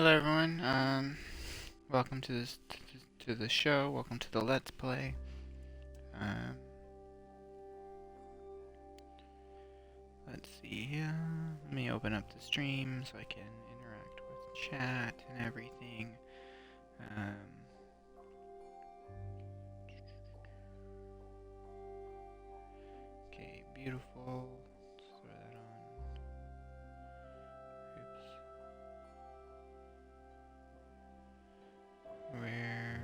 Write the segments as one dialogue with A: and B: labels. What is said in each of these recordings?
A: Hello everyone. Welcome to the show. Welcome to the Let's Play. Um, let's see here. Let me open up the stream so I can interact with chat and everything. Um, okay, beautiful. Let's throw that on. Oops. Where?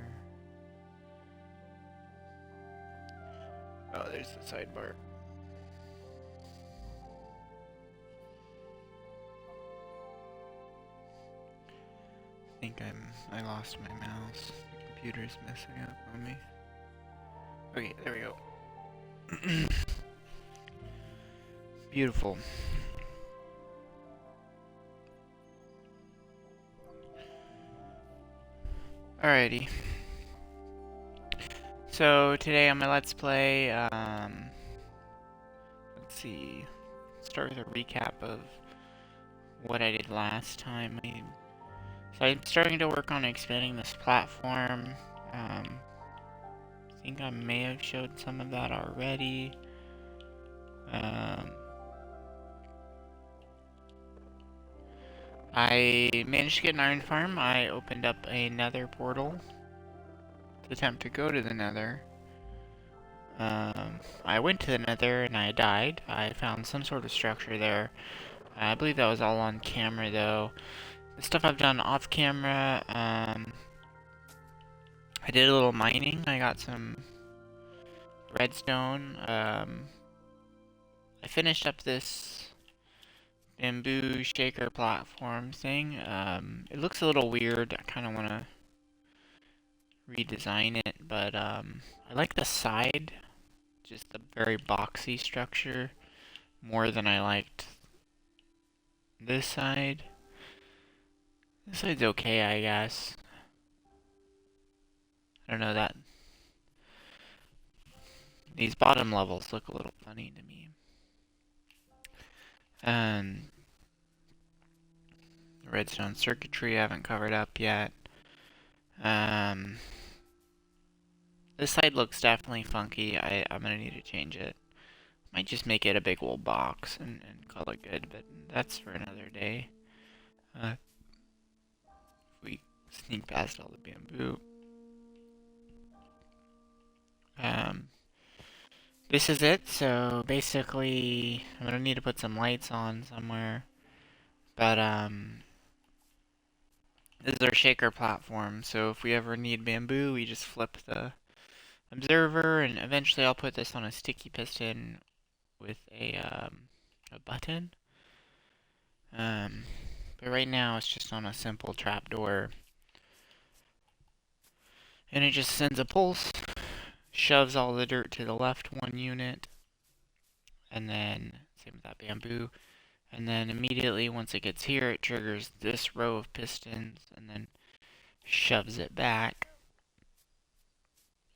A: Oh, there's the sidebar. I think I lost my mouse. The computer's messing up on me. Okay, there we go. Beautiful. Alrighty. So today on my Let's Play, let's see, start with a recap of what I did last time. So I'm starting to work on expanding this platform. I think I may have showed some of that already. I managed to get an iron farm. I opened up another portal to attempt to go to the nether. I went to the nether and I died. I found some sort of structure there. I believe that was all on camera though. The stuff I've done off camera, I did a little mining. I got some redstone. I finished up this bamboo shaker platform thing. It looks a little weird. I kind of want to redesign it, but I like the side, just the very boxy structure, more than I liked this side. This side's okay, I guess. I don't know that. These bottom levels look a little funny to me. Redstone circuitry I haven't covered up yet. This side looks definitely funky. I'm gonna need to change it. Might just make it a big old box and call it good, but that's for another day. If we sneak past all the bamboo. This is it, so basically I'm gonna need to put some lights on somewhere. But this is our shaker platform, so if we ever need bamboo, we just flip the observer, and eventually I'll put this on a sticky piston with a button. But right now it's just on a simple trapdoor. And it just sends a pulse, shoves all the dirt to the left one unit, and then, same with that bamboo, and then immediately once it gets here, it triggers this row of pistons, and then shoves it back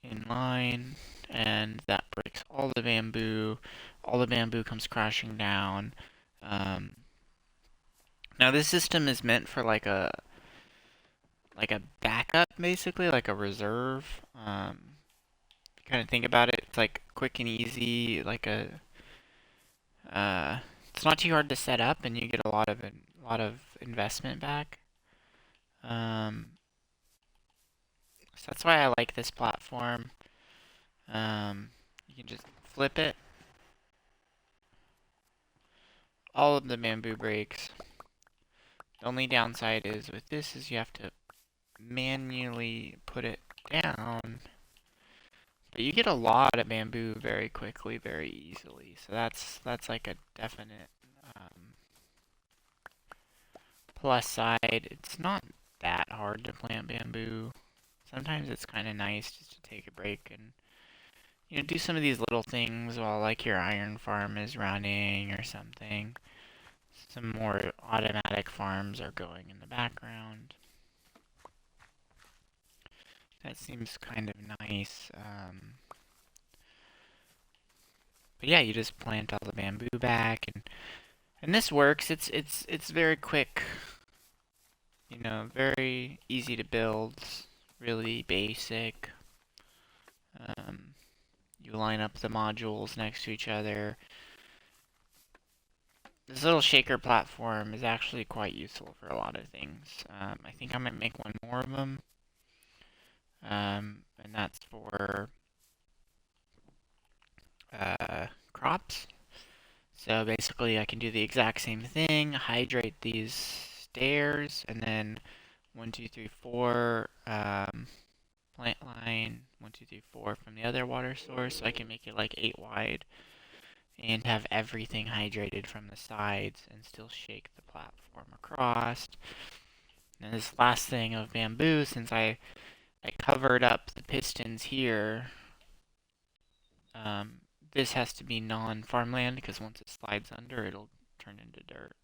A: in line, and that breaks all the bamboo. All the bamboo comes crashing down. Now this system is meant for like a backup, basically, like a reserve. If you kind of think about it, it's like quick and easy, like it's not too hard to set up, and you get a lot of investment back. So that's why I like this platform. You can just flip it. All of the bamboo breaks. The only downside is with this is you have to manually put it down. But you get a lot of bamboo very quickly, very easily. So that's like a definite plus side. It's not that hard to plant bamboo. Sometimes it's kind of nice just to take a break and do some of these little things while like your iron farm is running or something. Some more automatic farms are going in the background. That seems kind of nice. But yeah, you just plant all the bamboo back, and this works. It's very quick. You know, very easy to build, really basic. Um, you line up the modules next to each other. This little shaker platform is actually quite useful for a lot of things. I think I might make one more of them, and that's for crops. So basically, I can do the exact same thing, hydrate these stairs, and then 1, 2, 3, 4 plant line 1, 2, 3, 4 from the other water source. So I can make it like 8 wide and have everything hydrated from the sides and still shake the platform across. And this last thing of bamboo, since I covered up the pistons here, this has to be non-farmland because once it slides under, it'll turn into dirt.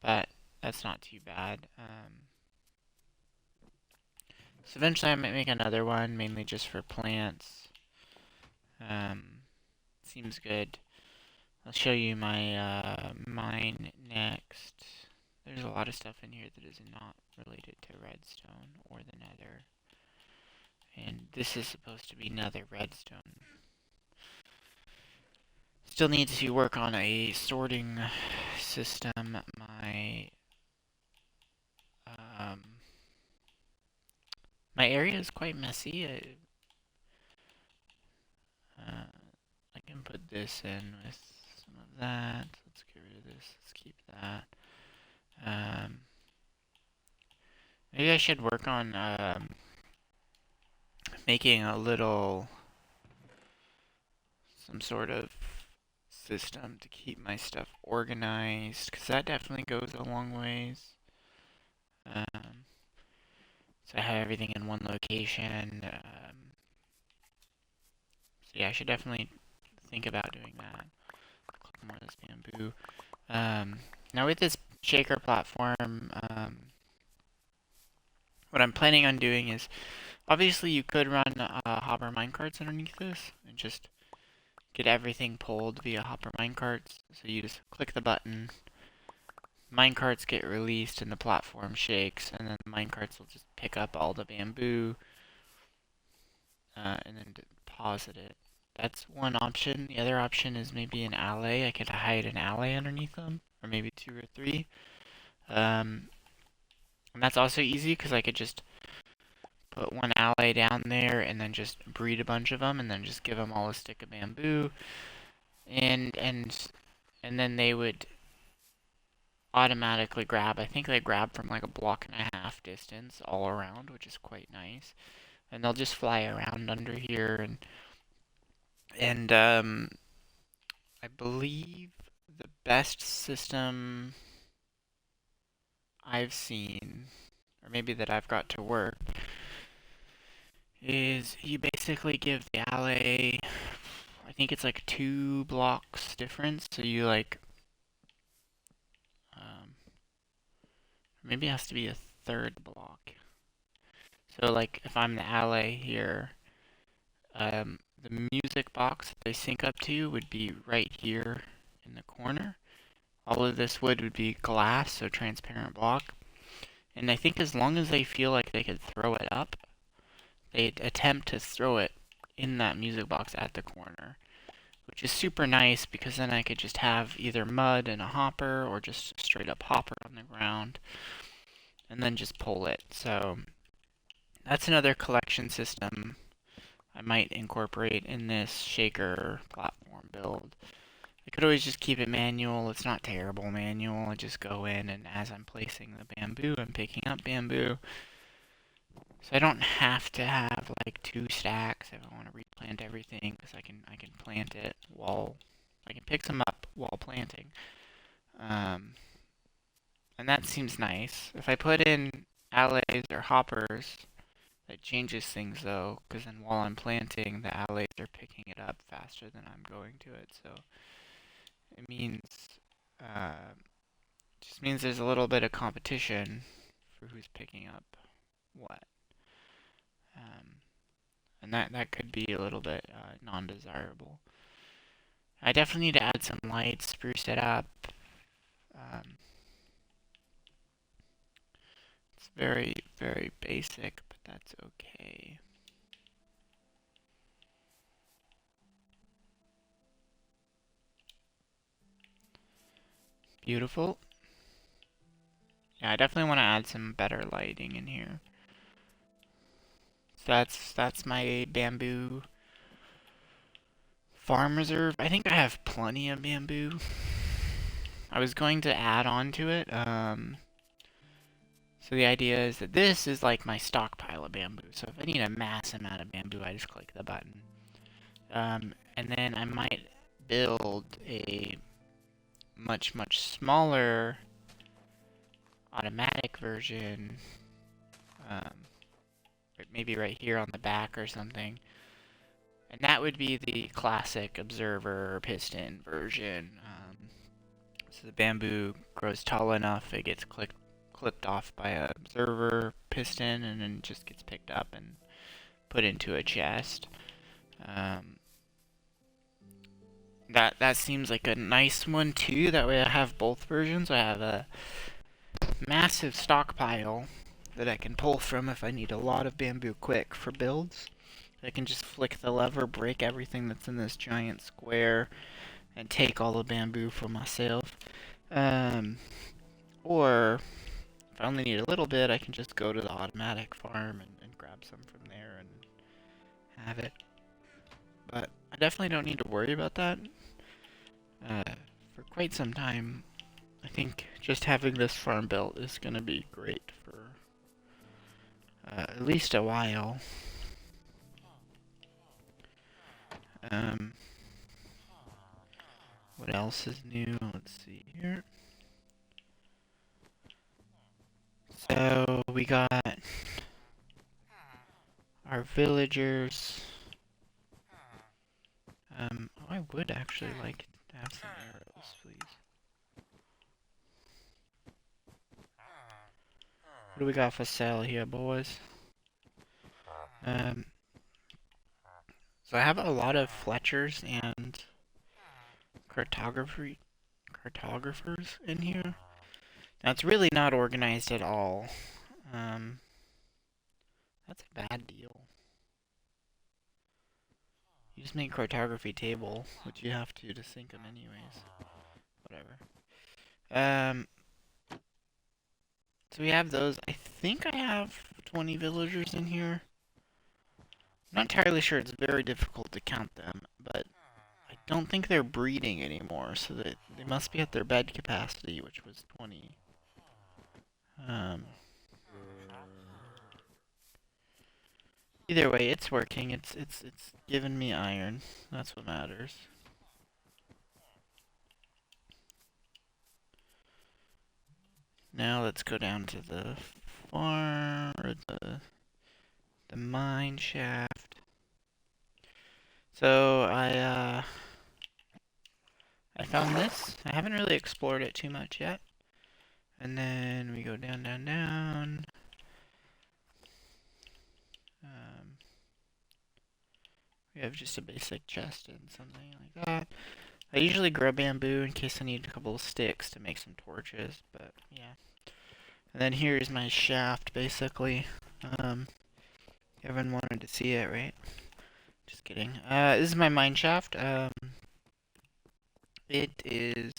A: But that's not too bad. So eventually I might make another one, mainly just for plants. Seems good. I'll show you my mine next. There's a lot of stuff in here that is not related to redstone or the nether. And this is supposed to be nether redstone. Still need to work on a sorting system. My area is quite messy. I can put this in with some of that. Let's get rid of this. Let's keep that. Maybe I should work on making some sort of system to keep my stuff organized, because that definitely goes a long ways. So I have everything in one location. So yeah, I should definitely think about doing that. Click more of this bamboo. Now with this shaker platform, what I'm planning on doing is, obviously you could run hopper minecarts underneath this and just get everything pulled via hopper minecarts. So you just click the button, minecarts get released and the platform shakes, and then the minecarts will just pick up all the bamboo and then deposit it. That's one option. The other option is maybe an alley. I could hide an alley underneath them, or maybe 2 or 3. And that's also easy because I could just put one alley down there and then just breed a bunch of them and then just give them all a stick of bamboo, and then they would automatically grab. I think they grab from like a block and a half distance all around, which is quite nice. And they'll just fly around under here, and I believe the best system I've seen, or maybe that I've got to work, is you basically give the alley, I think it's like 2 blocks difference, so you like, maybe it has to be a 3rd block. So like, if I'm the alley here, the music box that they sync up to would be right here in the corner. All of this wood would be glass, so transparent block. And I think as long as they feel like they could throw it up, they'd attempt to throw it in that music box at the corner, which is super nice because then I could just have either mud and a hopper or just a straight up hopper on the ground and then just pull it. So that's another collection system I might incorporate in this shaker platform build. I could always just keep it manual. It's not terrible manual. I just go in, and as I'm placing the bamboo, I'm picking up bamboo. So I don't have to have like 2 stacks if I want to replant everything, because I can plant it while I can pick some up while planting. And that seems nice. If I put in allays or hoppers, that changes things though, because then while I'm planting, the allays are picking it up faster than I'm going to it. So it means, just means there's a little bit of competition for who's picking up what. And that could be a little bit non-desirable. I definitely need to add some lights, spruce it up. It's very, very basic, but that's okay. Beautiful. Yeah, I definitely want to add some better lighting in here. So that's my bamboo farm reserve. I think I have plenty of bamboo. I was going to add on to it. So the idea is that this is like my stockpile of bamboo. So if I need a mass amount of bamboo, I just click the button. And then I might build a much, much smaller automatic version. Maybe right here on the back or something. And that would be the classic observer piston version. So the bamboo grows tall enough, it gets clipped off by an observer piston, and then just gets picked up and put into a chest. That seems like a nice one too. That way I have both versions. I have a massive stockpile that I can pull from if I need a lot of bamboo quick for builds. I can just flick the lever, break everything that's in this giant square, and take all the bamboo for myself. Or if I only need a little bit, I can just go to the automatic farm and grab some from there and have it. But I definitely don't need to worry about that. For quite some time, I think just having this farm built is going to be great for at least a while. What else is new? Let's see here. So we got our villagers. I would actually like to have some arrows, please. What do we got for sale here, boys? So I have a lot of Fletchers and cartographers in here. Now it's really not organized at all. That's a bad deal. You just make cartography table, which you have to sync them anyways. Whatever. So we have those. I think I have 20 villagers in here. I'm not entirely sure. It's very difficult to count them, but I don't think they're breeding anymore, so they must be at their bed capacity, which was 20. Either way, it's working. It's giving me iron. That's what matters. Now let's go down to the farm, or the mine shaft. So I found this. I haven't really explored it too much yet. And then we go down, down, down. We have just a basic chest and something like that. I usually grow bamboo in case I need a couple of sticks to make some torches, but yeah. And then here's my shaft, basically. Everyone wanted to see it, right? Just kidding. This is my mine shaft. It is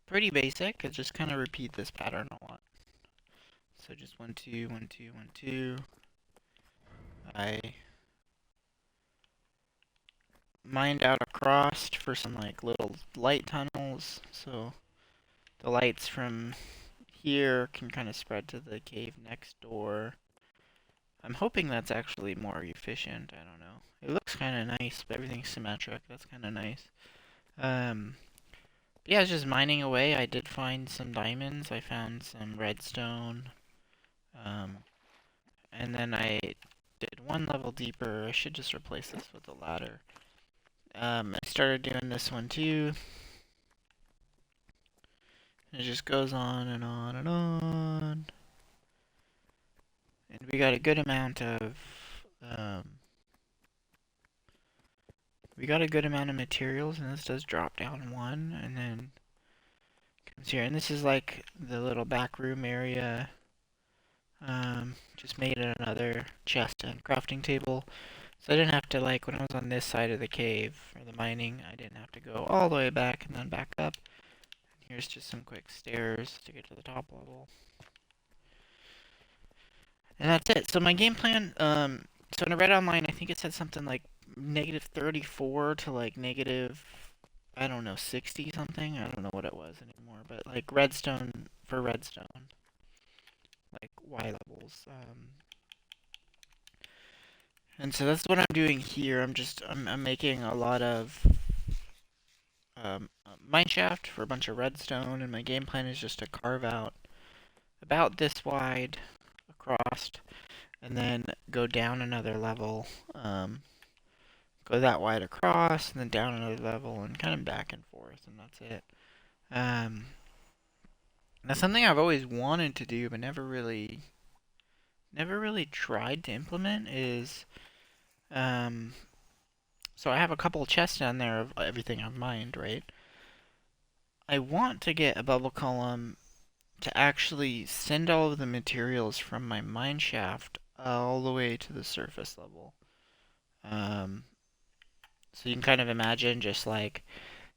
A: pretty basic. I just kind of repeat this pattern a lot. So just 1, 2, 1, 2, 1, 2. I mined out across for some like little light tunnels, so the lights from here can kind of spread to the cave next door. I'm hoping that's actually more efficient. I don't know. It looks kind of nice, but everything's symmetric. That's kind of nice. Yeah, I was just mining away. I did find some diamonds. I found some redstone. And then I did one level deeper. I should just replace this with a ladder. I started doing this one too. It just goes on and on and on. And we got a good amount of materials, and this does drop down one, and then comes here. And this is like the little back room area. Just made another chest and crafting table. So I didn't have to, like, when I was on this side of the cave, for the mining, I didn't have to go all the way back and then back up. Here's just some quick stairs to get to the top level. And that's it. So my game plan, so when I read online, I think it said something like negative 34 to like negative, I don't know, 60 something. I don't know what it was anymore. But like redstone for redstone, like Y levels. And so that's what I'm doing here. I'm making a lot of mineshaft for a bunch of redstone, and my game plan is just to carve out about this wide across, and then go down another level. Go that wide across, and then down another level, and kind of back and forth, and that's it. Um, Now something I've always wanted to do, but never really tried to implement is, um, so I have a couple chests down there of everything I've mined, right? I want to get a bubble column to actually send all of the materials from my mine shaft all the way to the surface level. Um, so you can kind of imagine just like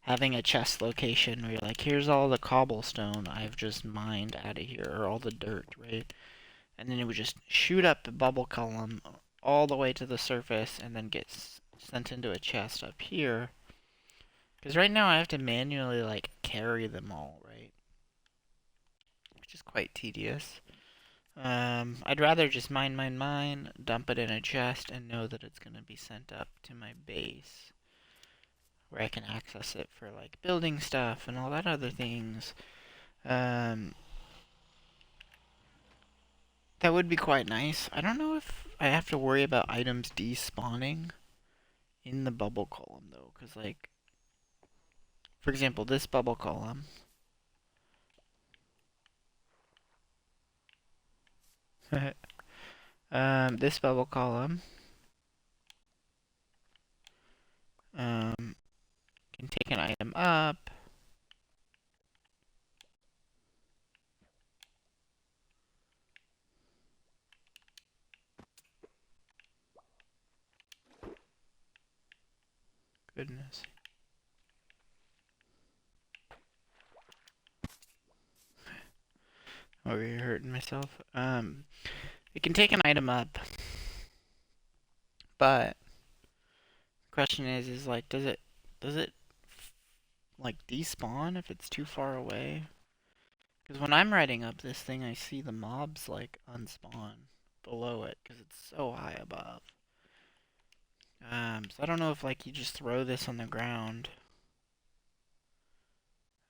A: having a chest location where you're like, here's all the cobblestone I've just mined out of here, or all the dirt, right? And then it would just shoot up a bubble column all the way to the surface and then get sent into a chest up here. Because right now I have to manually, like, carry them all, right? Which is quite tedious. I'd rather just mine, dump it in a chest, and know that it's going to be sent up to my base, where I can access it for, like, building stuff and all that other things. Um, that would be quite nice. I don't know if I have to worry about items despawning in the bubble column, though, because, like, for example, this bubble column. This bubble column can take an item up. Goodness. Over here hurting myself. It can take an item up, but the question is like, does it like despawn if it's too far away? Because when I'm riding up this thing, I see the mobs like unspawn below it because it's so high above. So I don't know if like you just throw this on the ground,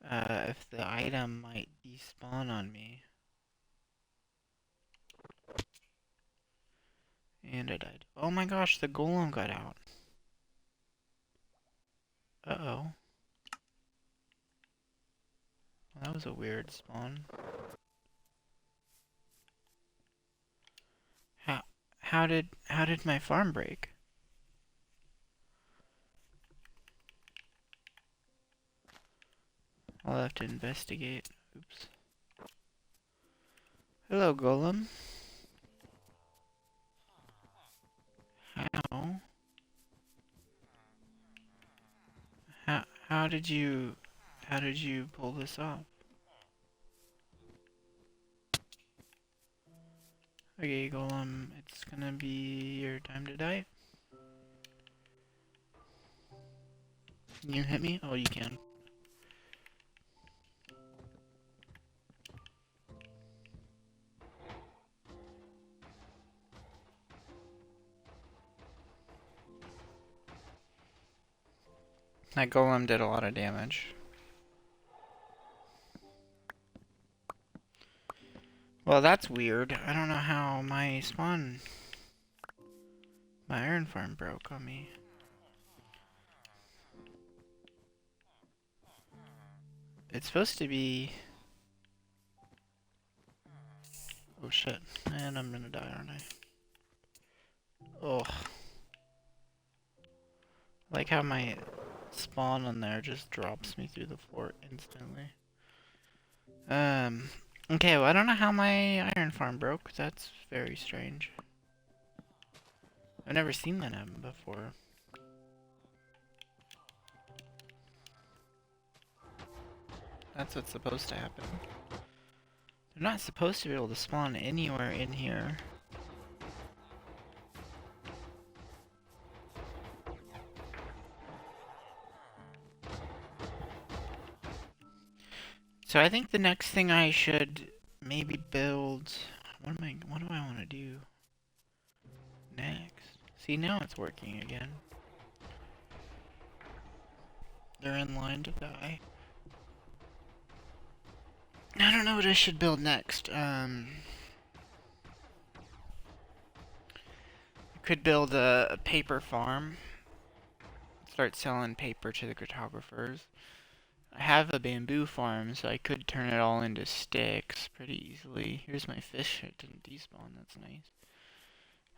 A: if the item might despawn on me. And I died. Oh my gosh, the golem got out. Uh-oh. Well, that was a weird spawn. How how did my farm break? I'll have to investigate. Oops. Hello, golem. How? How did you pull this off? Okay, golem, it's gonna be your time to die. Can you hit me? Oh, you can. That golem did a lot of damage. Well, that's weird. I don't know how my iron farm broke on me. It's supposed to be... Oh shit. And I'm gonna die, aren't I? Oh. I like how my spawn on there just drops me through the floor instantly. Okay, well, I don't know how my iron farm broke. That's very strange. I've never seen that happen before. That's what's supposed to happen. They're not supposed to be able to spawn anywhere in here. So I think the next thing I should maybe build... What do I want to do next? See, now it's working again. They're in line to die. I don't know what I should build next. I could build a paper farm. Start selling paper to the cartographers. I have a bamboo farm, so I could turn it all into sticks pretty easily. Here's my fish. It didn't despawn. That's nice.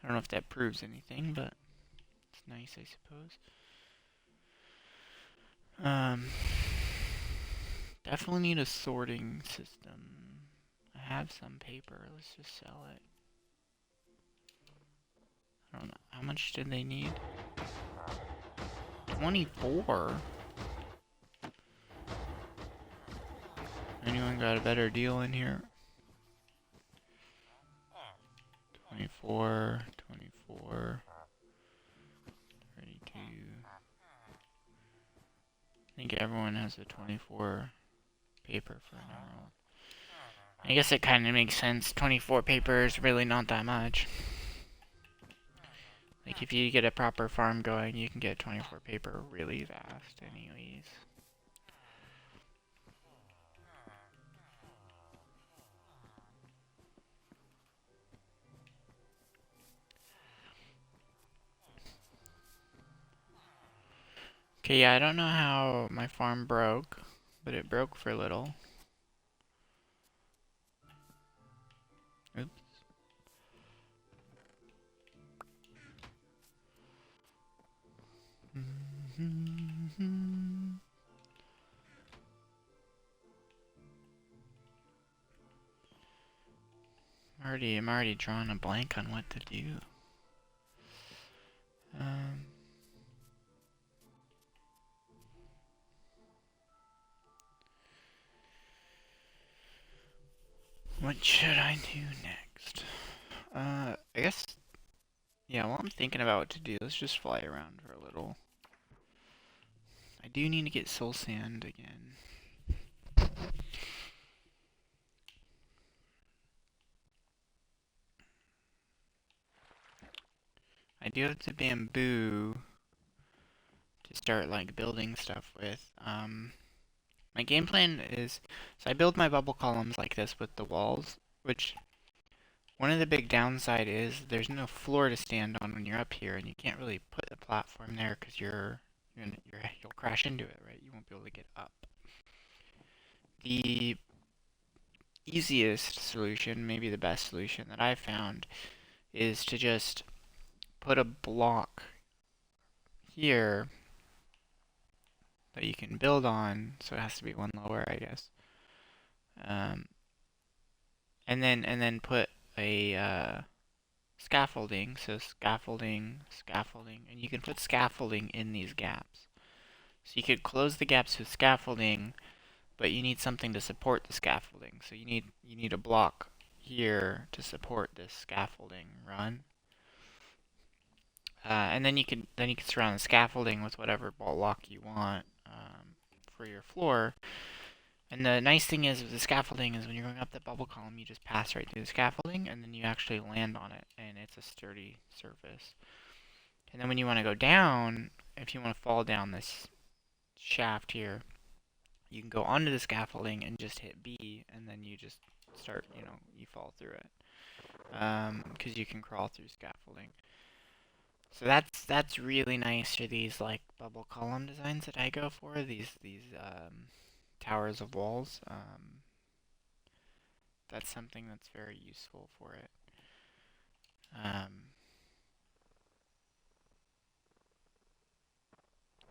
A: I don't know if that proves anything, but it's nice, I suppose. Definitely need a sorting system. I have some paper. Let's just sell it. I don't know. How much did they need? 24? Anyone got a better deal in here? 24, 24, 32. I think everyone has a 24 paper for an emerald. I guess it kind of makes sense. 24 paper is really not that much. Like, if you get a proper farm going, you can get 24 paper really fast anyways. Okay, yeah, I don't know how my farm broke, but it broke for a little. Oops. I'm already drawing a blank on what to do. What should I do next? I guess, yeah, while I'm thinking about what to do, let's just fly around for a little. I do need to get soul sand again. I do have the bamboo to start, like, building stuff with. My game plan is, so I build my bubble columns like this with the walls, which one of the big downside is there's no floor to stand on when you're up here, and you can't really put a platform there because you'll crash into it, right? You won't be able to get up. The easiest solution, maybe the best solution that I've found, is to just put a block here that you can build on, so it has to be one lower, I guess. And then put a scaffolding, so scaffolding, and you can put scaffolding in these gaps. So you could close the gaps with scaffolding, but you need something to support the scaffolding. So you need a block here to support this scaffolding run. And then you can surround the scaffolding with whatever block you want for your floor. And the nice thing is with the scaffolding is when you're going up the bubble column, you just pass right through the scaffolding, and then you actually land on it, and it's a sturdy surface. And then when you want to go down, if you want to fall down this shaft here, you can go onto the scaffolding and just hit B, and then you just start, you fall through it. Because you can crawl through scaffolding. So that's really nice for these like bubble column designs that I go for. These towers of walls. That's something that's very useful for it.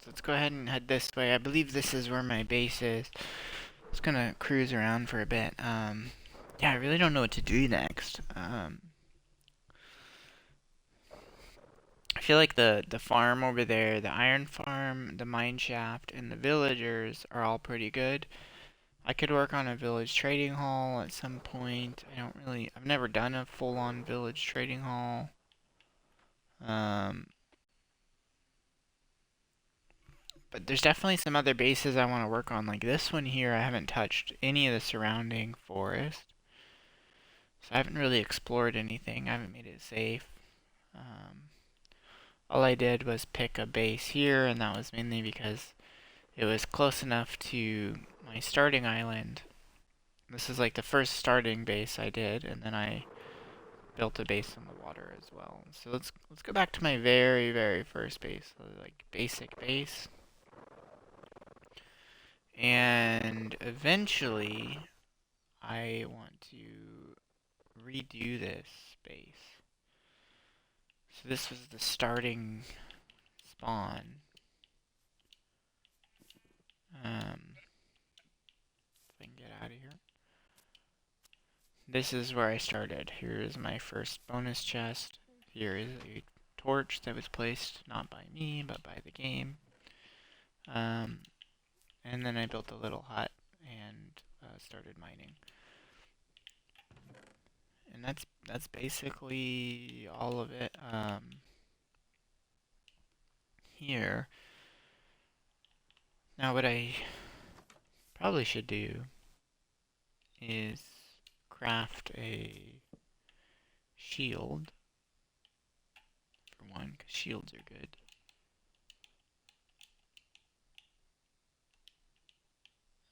A: So let's go ahead and head this way. I believe this is where my base is. Just gonna cruise around for a bit. Yeah, I really don't know what to do next. I feel like the farm over there, the iron farm, the mine shaft, and the villagers are all pretty good. I could work on a village trading hall at some point. I've never done a full-on village trading hall. Um, but there's definitely some other bases I want to work on. Like this one here, I haven't touched any of the surrounding forest. So I haven't really explored anything. I haven't made it safe. Um, all I did was pick a base here, and that was mainly because it was close enough to my starting island. This is like the first starting base I did, and then I built a base on the water as well. So let's go back to my very first base, so like basic base. And eventually I want to redo this base. So this was the starting spawn. If I can get out of here. This is where I started. Here is my first bonus chest. Here is a torch that was placed not by me, but by the game. And then I built a little hut and started mining. And that's basically all of it. Here. Now what I probably should do is craft a shield, for one, because shields are good.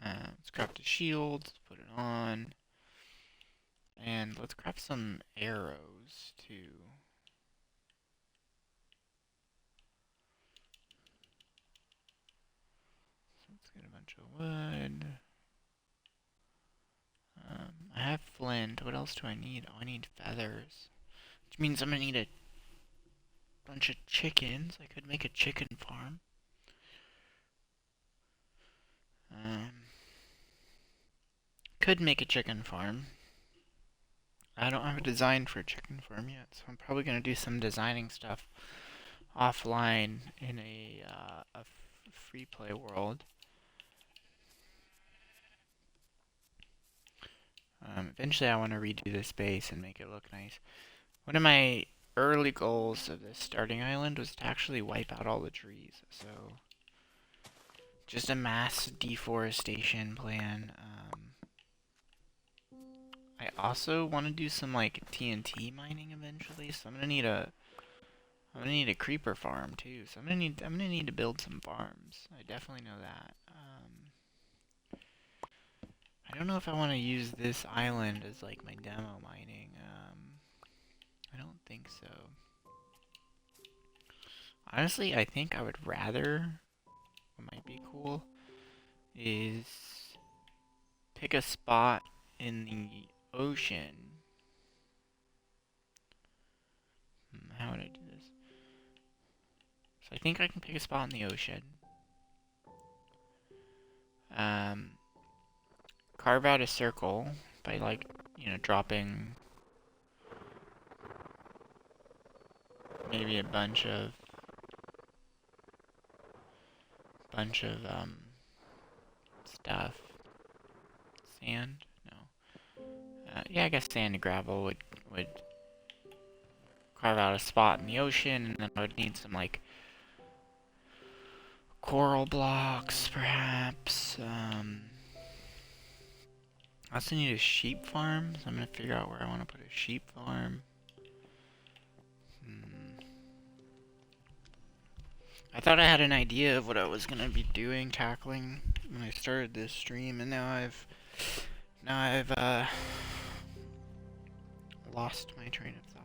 A: Let's craft a shield, put it on, and let's craft some arrows too. So let's get a bunch of wood. I have flint. What else do I need? Oh, I need feathers. Which means I'm gonna need a bunch of chickens. I could make a chicken farm. Could make a chicken farm. I don't have a design for a chicken farm yet, so I'm probably gonna do some designing stuff offline in a free play world. Eventually, I want to redo this base and make it look nice. One of my early goals of this starting island was to actually wipe out all the trees. So, just a mass deforestation plan. I also want to do some like TNT mining eventually. So I'm gonna need a creeper farm too. So I'm gonna need to build some farms. I definitely know that. I don't know if I want to use this island as like my demo mining. I don't think so. Honestly, I think I would rather, what might be cool, is pick a spot in the ocean. How would I do this? So I think I can pick a spot in the ocean. Carve out a circle by like, dropping maybe a bunch of stuff. Sand? No. Yeah, I guess sand and gravel would carve out a spot in the ocean, and then I would need some like coral blocks, perhaps. I also need a sheep farm, so I'm gonna figure out where I want to put a sheep farm. I thought I had an idea of what I was gonna be doing, tackling when I started this stream, and now I've lost my train of thought.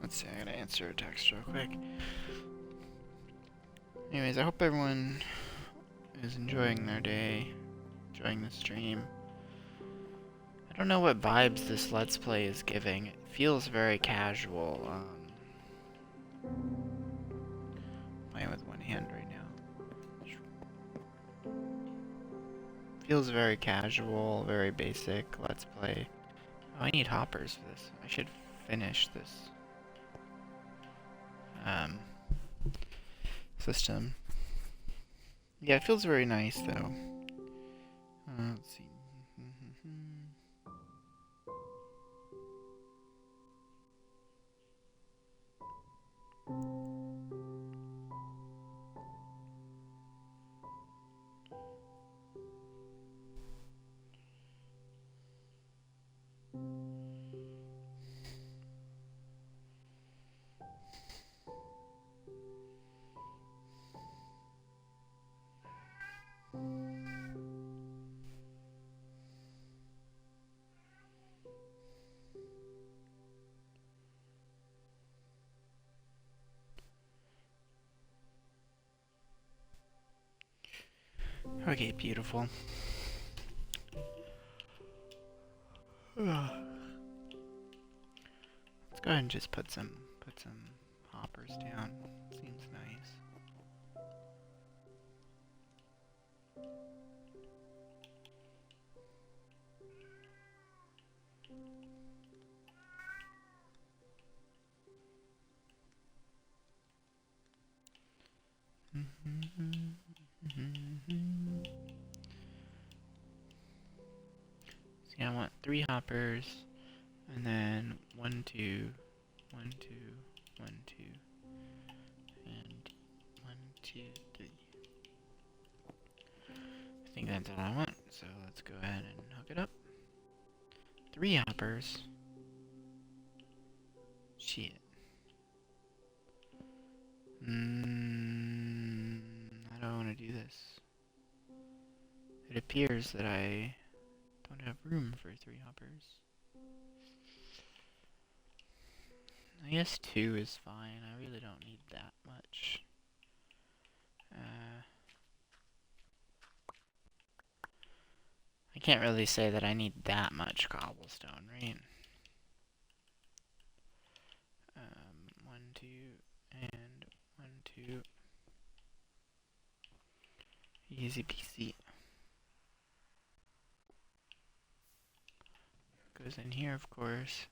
A: Let's see, I gotta answer a text real quick. Anyways, I hope everyone is enjoying their day, enjoying the stream. I don't know what vibes this Let's Play is giving. It feels very casual. my hand right now. Feels very casual, very basic. Let's play. Oh, I need hoppers for this. I should finish this system. Yeah, it feels very nice though. Let's see. Okay, beautiful. Let's go ahead and just put some hoppers down. Seems nice. See, I want 3 hoppers, and then 1, 2, 1, 2, 1, 2, and 1, 2, 3. I think that's all I want, so let's go ahead and hook it up. 3 hoppers. Shit. I don't want to do this. It appears that I don't have room for 3 hoppers. I guess 2 is fine. I really don't need that much. I can't really say that I need that much cobblestone, right? 1, 2, and 1, 2. Easy peasy. Goes in here, of course.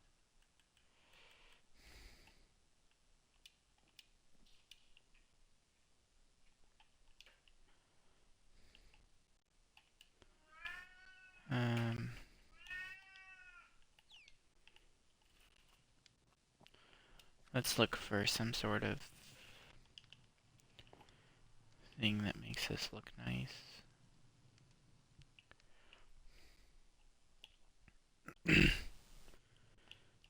A: Let's look for some sort of thing that makes this look nice. I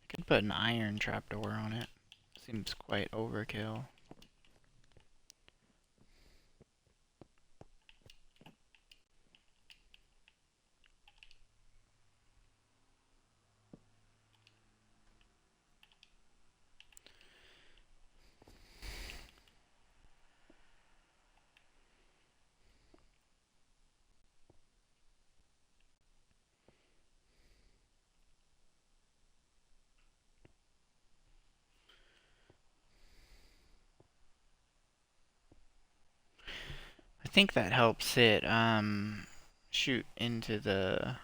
A: could put an iron trapdoor on it. Seems quite overkill. I think that helps it shoot into the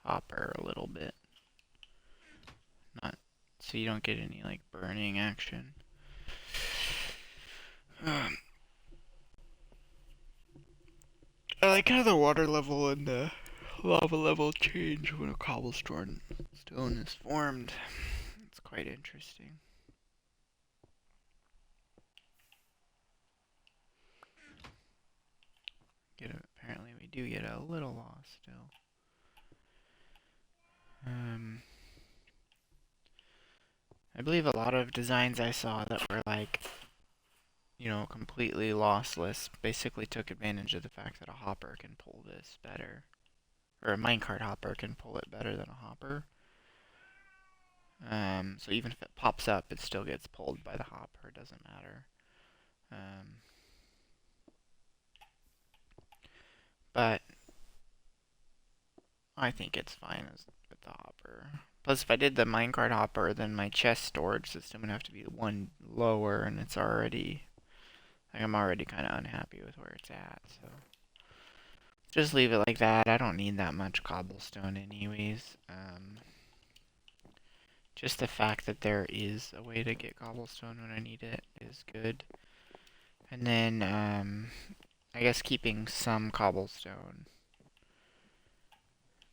A: hopper a little bit. Not so you don't get any like burning action. I like how the water level and the lava level change when a cobblestone stone is formed. It's quite interesting. Apparently we do get a little lost still. I believe a lot of designs I saw that were like, you know, completely lossless basically took advantage of the fact that a hopper can pull this better. Or a minecart hopper can pull it better than a hopper. So even if it pops up, it still gets pulled by the hopper. It doesn't matter. But I think it's fine with the hopper. Plus, if I did the minecart hopper, then my chest storage system would have to be one lower, and it's already... Like, I'm already kind of unhappy with where it's at, so just leave it like that. I don't need that much cobblestone anyways. Just the fact that there is a way to get cobblestone when I need it is good. And then, I guess keeping some cobblestone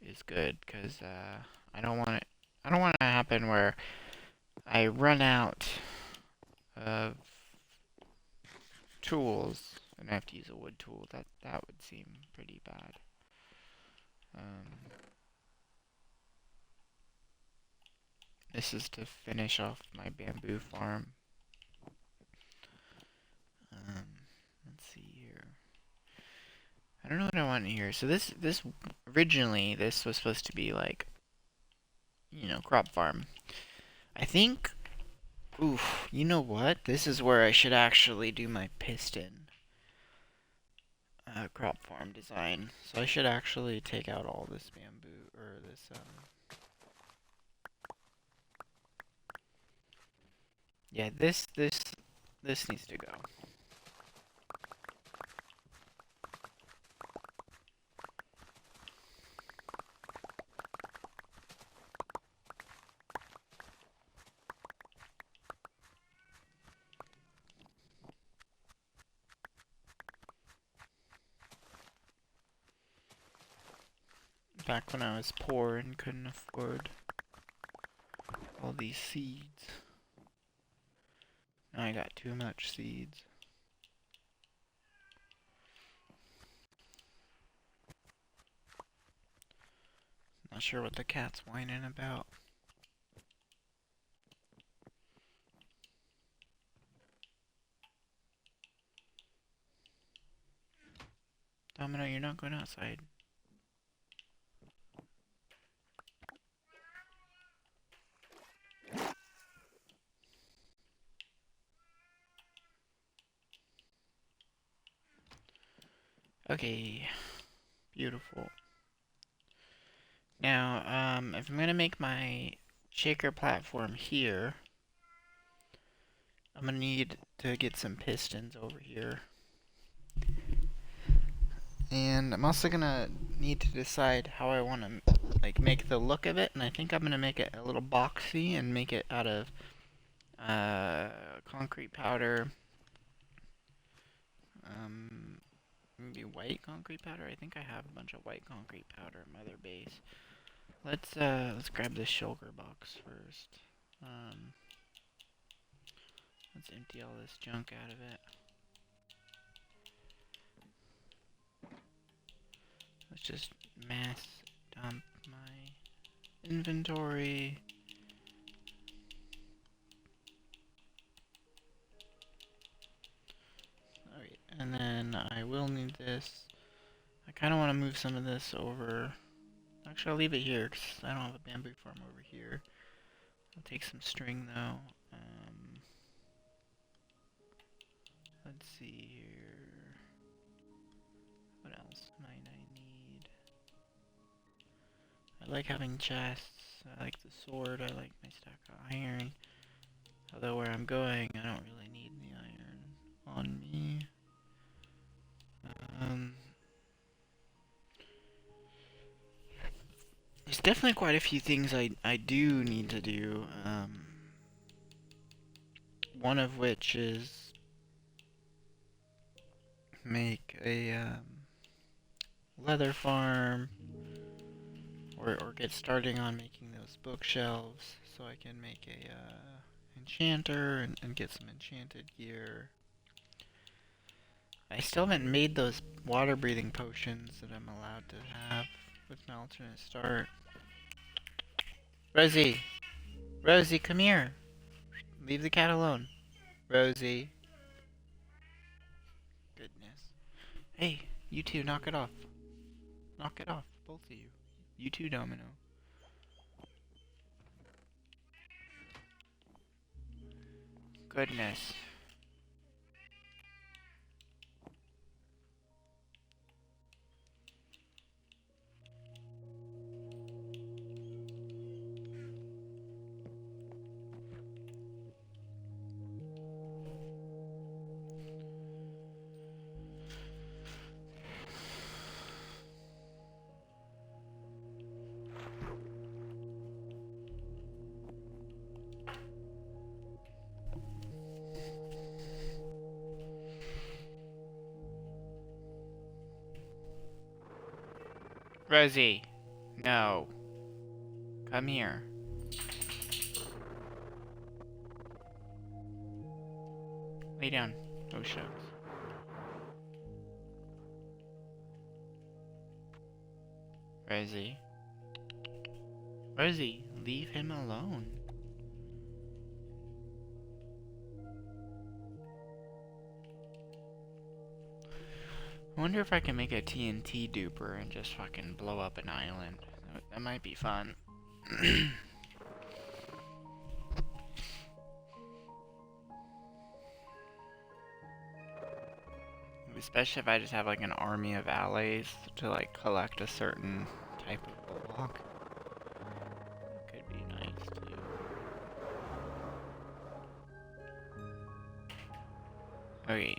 A: is good, because, I don't want it, I don't want it to happen where I run out of tools and I have to use a wood tool. That would seem pretty bad. This is to finish off my bamboo farm. Let's see here. I don't know what I want here. So this originally this was supposed to be like, you know, crop farm. I think, oof, you know what? This is where I should actually do my piston crop farm design. So I should actually take out all this bamboo, or this, yeah, this needs to go. Back when I was poor and couldn't afford all these seeds. Now I got too much seeds. Not sure what the cat's whining about. Domino, you're not going outside. Okay, beautiful. Now, if I'm gonna make my shaker platform here, I'm gonna need to get some pistons over here. And I'm also gonna need to decide how I want to like make the look of it, and I think I'm gonna make it a little boxy and make it out of concrete powder. Maybe white concrete powder. I think I have a bunch of white concrete powder in my other base. Let's grab this shulker box first. Let's empty all this junk out of it. Let's just mass dump my inventory. Alright, and then I will need this. I kind of want to move some of this over. Actually, I'll leave it here because I don't have a bamboo farm over here. I'll take some string though. Let's see here. What else might I need? I like having chests. I like the sword. I like my stack of iron. Although where I'm going, I don't really need the iron on me. There's definitely quite a few things I do need to do. One of which is make a leather farm, or get starting on making those bookshelves, so I can make a enchanter and get some enchanted gear. I still haven't made those water breathing potions that I'm allowed to have with my alternate start. Rosie! Rosie, come here! Leave the cat alone. Rosie. Goodness. Hey, you two, knock it off. Knock it off, both of you. You too, Domino. Goodness. Rosie! No. Come here. Lay down. Oh, shucks. Rosie. Rosie, leave him alone. I wonder if I can make a TNT duper and just fucking blow up an island. That might be fun. Especially if I just have like an army of allies to like collect a certain type of block. Could be nice too. Okay.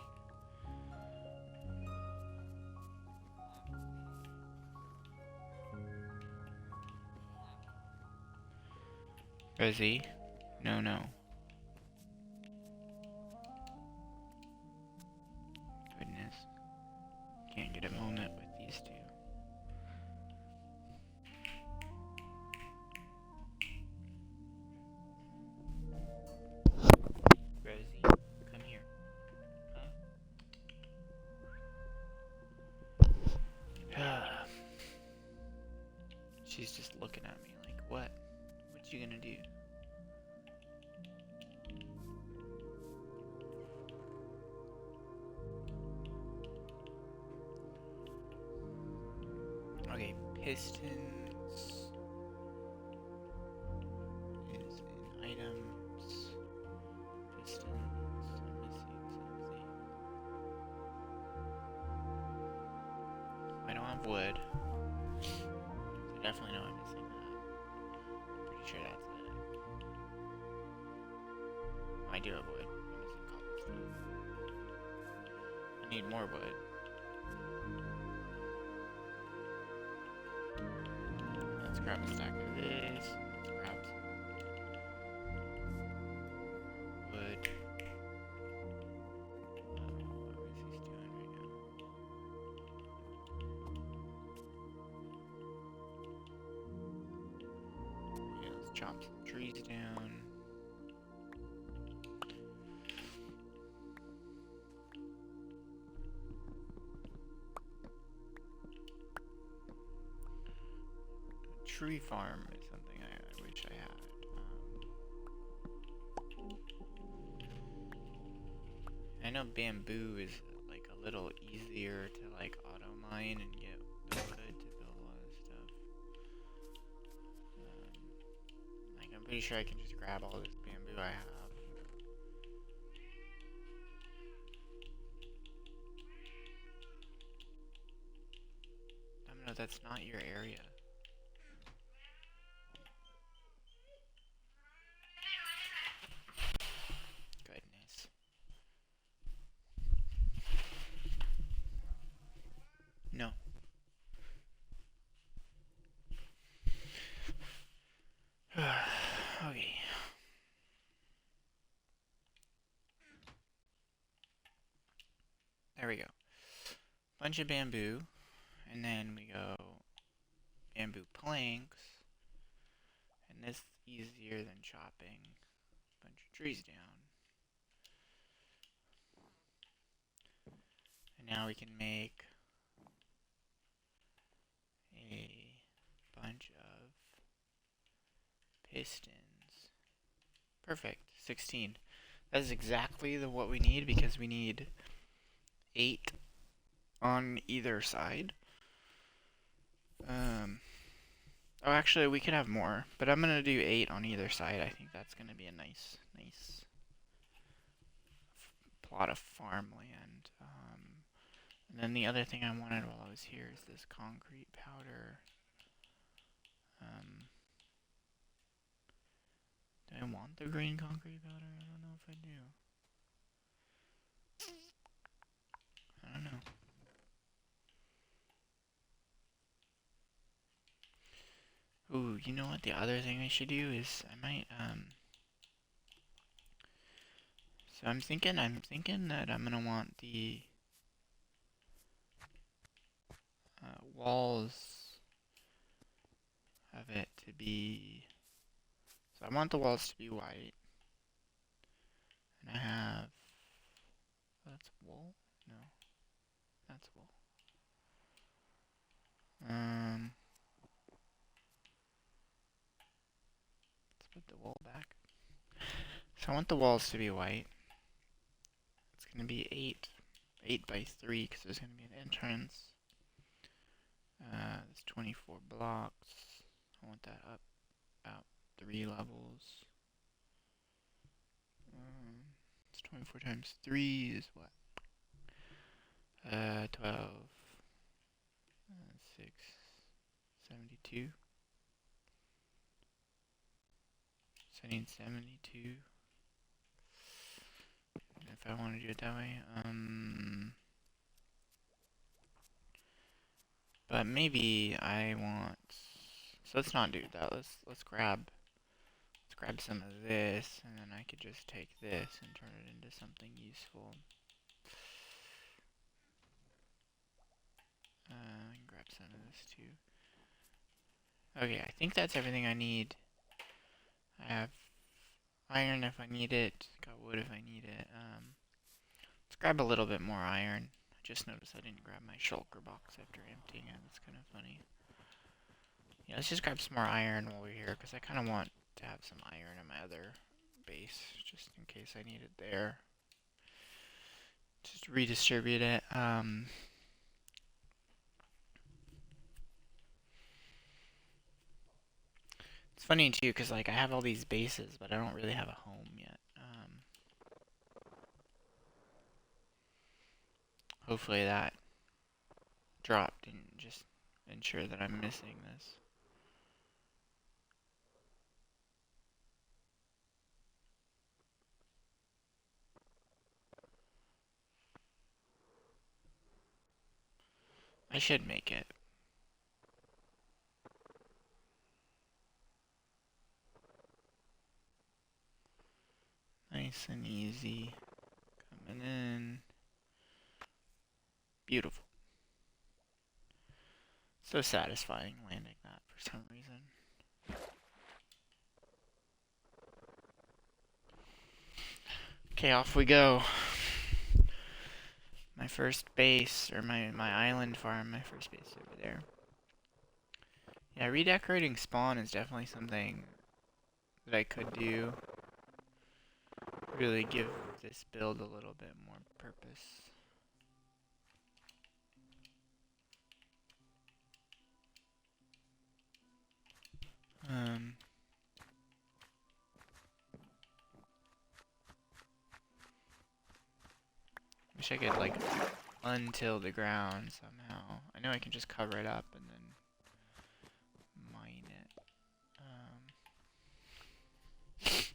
A: Rosie? No, no. Goodness. Can't get a moment with these two. Rosie, come here. Huh? She's just looking at me like, what? What you gonna do? Okay, pistons is in items. Pistons. Let me see something. I don't have wood. So definitely know I'm missing that. Pretty sure that's it. Oh, I do have wood. I'm missing cobblestone. I need more wood. Let's grab a stack of this. Let's grab some wood. What is he doing right now? Yeah, let's chop some trees down. Tree farm is something I wish I had. I know bamboo is like a little easier to like auto mine and get wood to build a lot of stuff. Like I'm pretty sure I can just grab all this bamboo I have. No, that's not your area. Goodness. No. Okay. There we go. Bunch of bamboo. And then we go bamboo planks. And this is easier than chopping a bunch of trees down. And now we can make a bunch of pistons. Perfect. 16. That is exactly what we need because we need 8 on either side. Oh, actually, we could have more, but I'm gonna do 8 on either side. I think that's gonna be a nice plot of farmland. And then the other thing I wanted while I was here is this concrete powder. Do I want the green concrete powder? I don't know if I do. I don't know. Ooh, you know what? The other thing I should do is I might So I'm thinking that I'm gonna want the walls to be... So I want the walls to be white. And I have... That's wool? No. That's wool. Let's put the wool back. So I want the walls to be white. It's going to be 8 by 3 because there's going to be an entrance. There's 24 blocks. I want that up about 3 levels. It's 24 times 3 is what? 12. 6. 72. So I need 72. If I want to do it that way. But maybe I want... So let's not do that. Let's grab some of this, and then I could just take this and turn it into something useful. I can grab some of this too. Okay, I think that's everything I need. I have iron if I need it. Got wood if I need it. Let's grab a little bit more iron. I just noticed I didn't grab my shulker box after emptying it. That's kind of funny. Yeah, let's just grab some more iron while we're here, because I kind of want to have some iron in my other base, just in case I need it there. Just redistribute it. It's funny too, because like I have all these bases, but I don't really have a home yet. Hopefully that drop didn't just ensure that I'm missing this. I should make it. Nice and easy. Coming in. Beautiful. So satisfying landing that for some reason. Okay, off we go. My first base, or my island farm, my first base over there. Yeah, redecorating spawn is definitely something that I could do. Really give this build a little bit more purpose. Wish I could, like, untill the ground somehow. I know I can just cover it up and then mine it.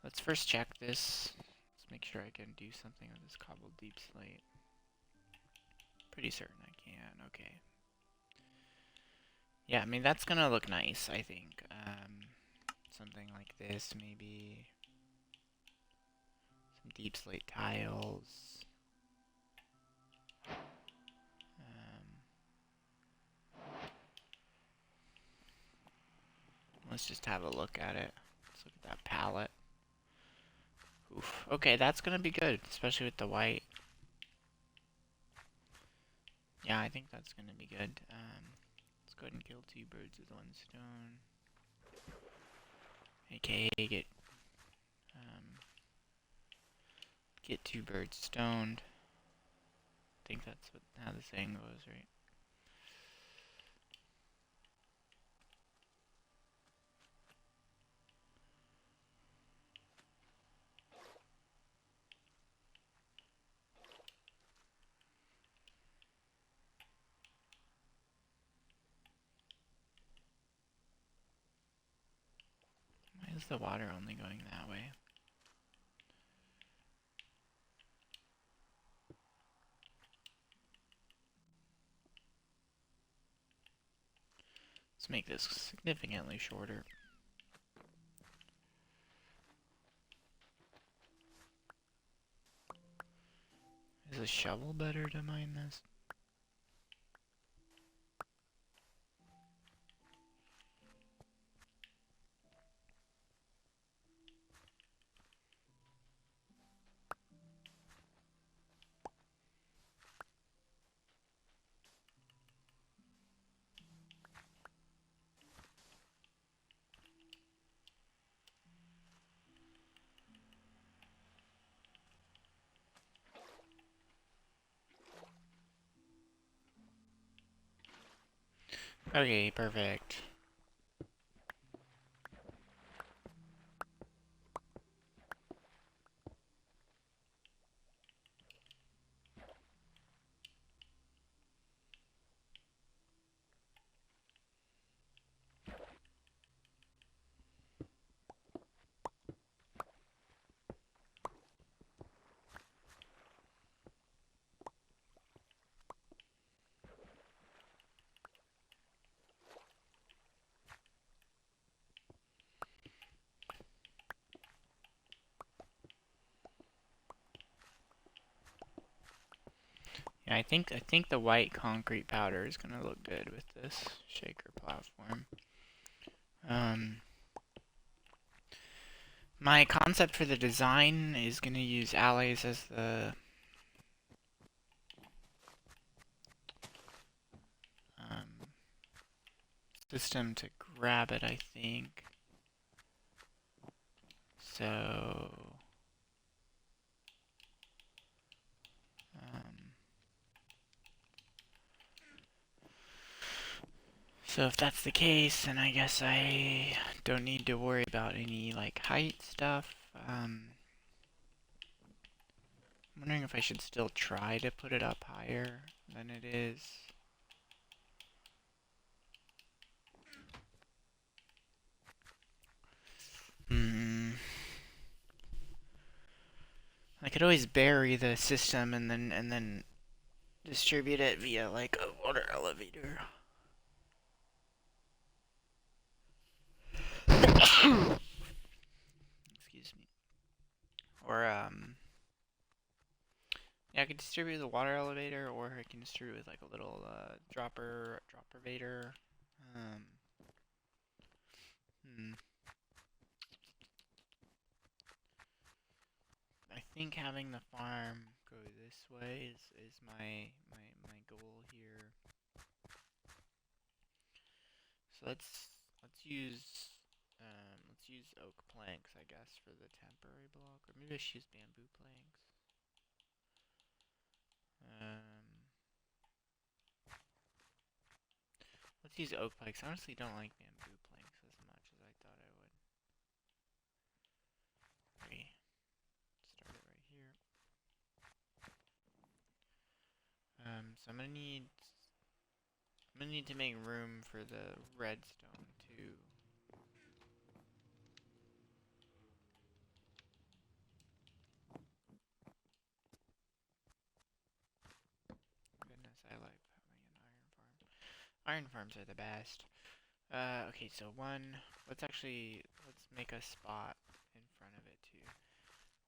A: Let's first check this. Let's make sure I can do something with this cobbled deep slate. Pretty certain I can. Okay. Yeah, I mean, that's gonna look nice, I think. Something like this, maybe. Some deep slate tiles. Let's just have a look at it. Let's look at that palette. Oof. Okay, that's gonna be good, especially with the white. Yeah, I think that's gonna be good. Let's go ahead and kill 2 birds with 1 stone. AKA get 2 birds stoned. I think that's how the saying goes, right? Why is the water only going that way? Let's make this significantly shorter. Is a shovel better to mine this? Okay, perfect. Yeah, I think the white concrete powder is gonna look good with this shaker platform. Um, my concept for the design is gonna use alleys as the um, system to grab it, I think. So, um, so if that's the case, then I guess I don't need to worry about any like height stuff. I'm wondering if I should still try to put it up higher than it is. Hmm. I could always bury the system and then distribute it via like a water elevator. Excuse me. Or yeah, I could distribute the water elevator, or I can distribute with like a little dropper vader. Um, hmm. I think having the farm go this way is my goal here. So let's use oak planks, I guess, for the temporary block, or maybe I should use bamboo planks. Um, let's use oak planks. I honestly don't like bamboo planks as much as I thought I would. Okay, start it right here. So I'm gonna need to make room for the redstone too. Goodness, I like having an iron farm. Iron farms are the best. Okay, so let's make a spot in front of it too.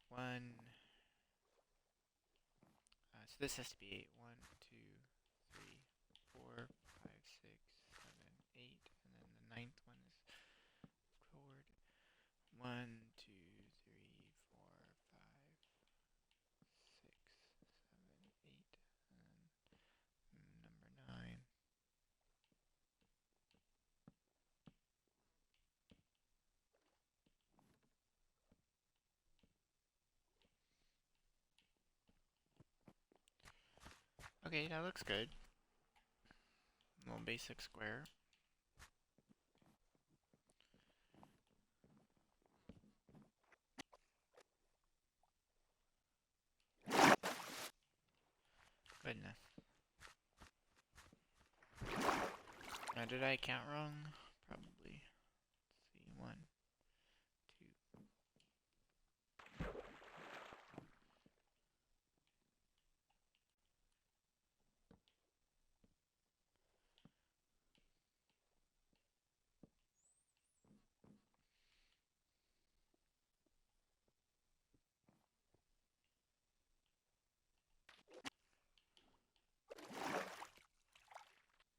A: One, so this has to be 1, 2, 3, 4, 5, 6, 7, 8, and then the ninth one is forward. 1, 2, 3, 4, 5, 6, 7, 8, and then number 9. Okay, that looks good. A little basic square. Goodness. Now, did I count wrong? Probably. Let's see. 1, 2.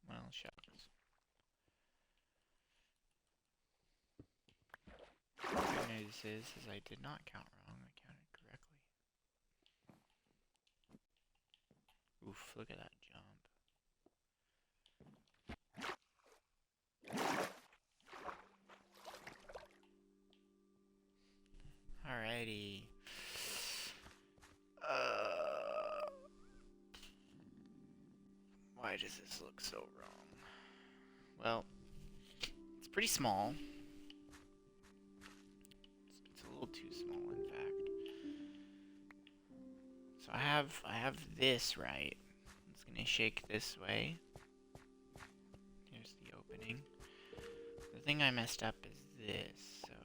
A: Well, shucks. The good news is I did not count wrong. I counted correctly. Oof, look at that jump. Alrighty. Why does this look so wrong? Well, it's pretty small. It's a little too small, in fact. So I have this right. I'm just gonna shake this way. Here's the opening. The thing I messed up is this, so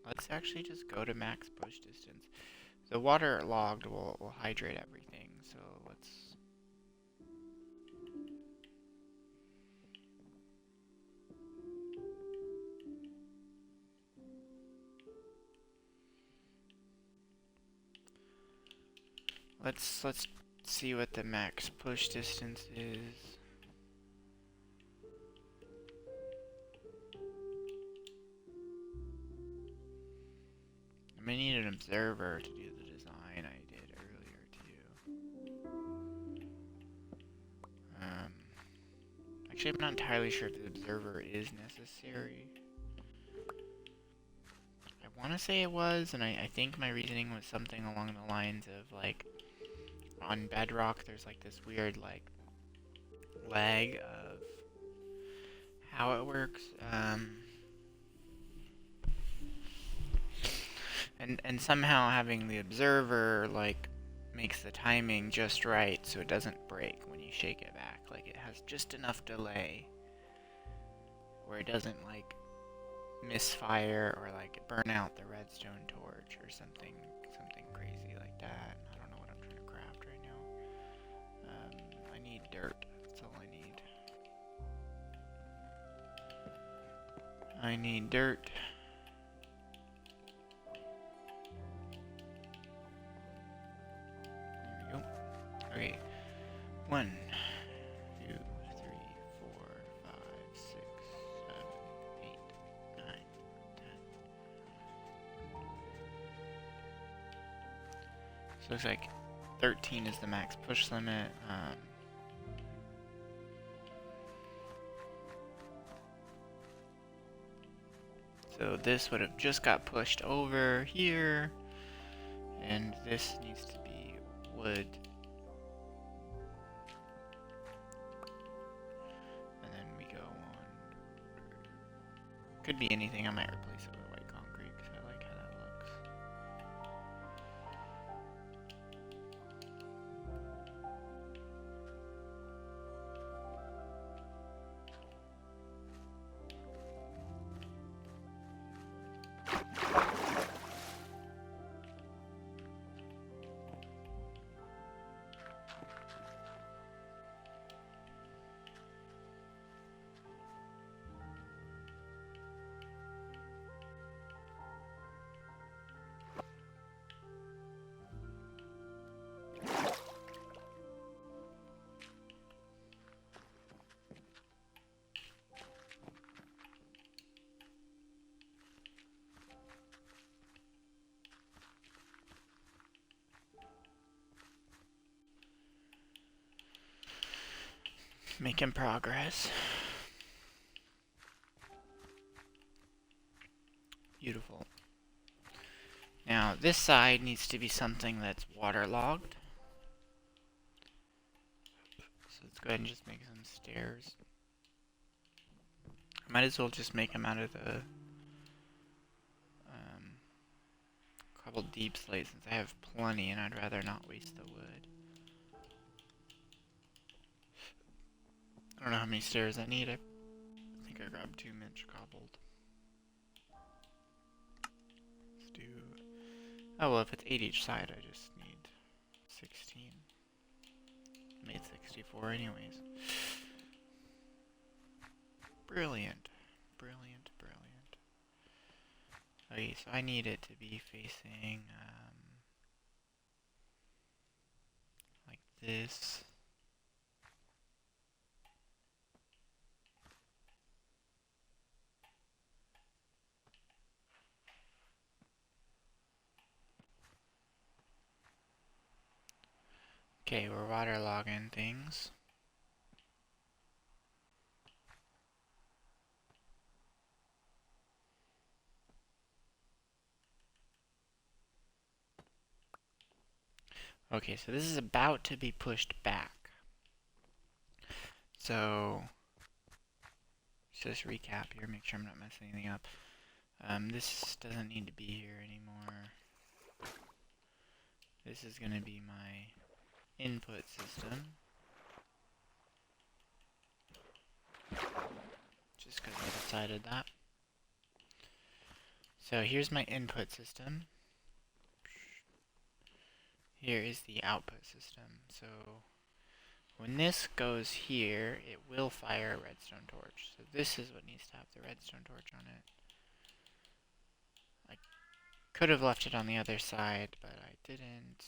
A: let's actually just go to max push distance. The water logged will hydrate everything, so let's see what the max push distance is. I may need an observer to do the design I did earlier too. Actually, I'm not entirely sure if the observer is necessary. I want to say it was, and I think my reasoning was something along the lines of, like, on Bedrock, there's, like, this weird, like, lag of how it works. And somehow having the observer, like, makes the timing just right so it doesn't break when you shake it back. Like, it has just enough delay where it doesn't, like, misfire or, like, burn out the redstone torch or something crazy like that. I don't know what I'm trying to craft right now. I need dirt. That's all I need. I need dirt. There we go. Okay. 1, 2, 3, 4, 5, 6, 7, 8, 9, 10. So it looks like 13 is the max push limit. So this would have just got pushed over here, and this needs to be wood. And then we go on. Could be anything. I might replace it with white concrete because I like how that looks. Making progress. Beautiful. Now, this side needs to be something that's waterlogged. So let's go ahead and just make some stairs. I might as well just make them out of the cobbled deep slate since I have plenty and I'd rather not waste the wood. I don't know how many stairs I need. I think I grabbed 2 minch cobbled. Let's do... Oh, well, if it's 8 each side, I just need 16. I made 64 anyways. Brilliant. Brilliant, brilliant. Okay, so I need it to be facing, like this. Okay, we're waterlogging things. Okay, so this is about to be pushed back. So, just recap here, make sure I'm not messing anything up. This doesn't need to be here anymore. This is going to be my input system. Just because I decided that. So here's my input system. Here is the output system. So when this goes here, it will fire a redstone torch. So this is what needs to have the redstone torch on it. I could have left it on the other side, but I didn't.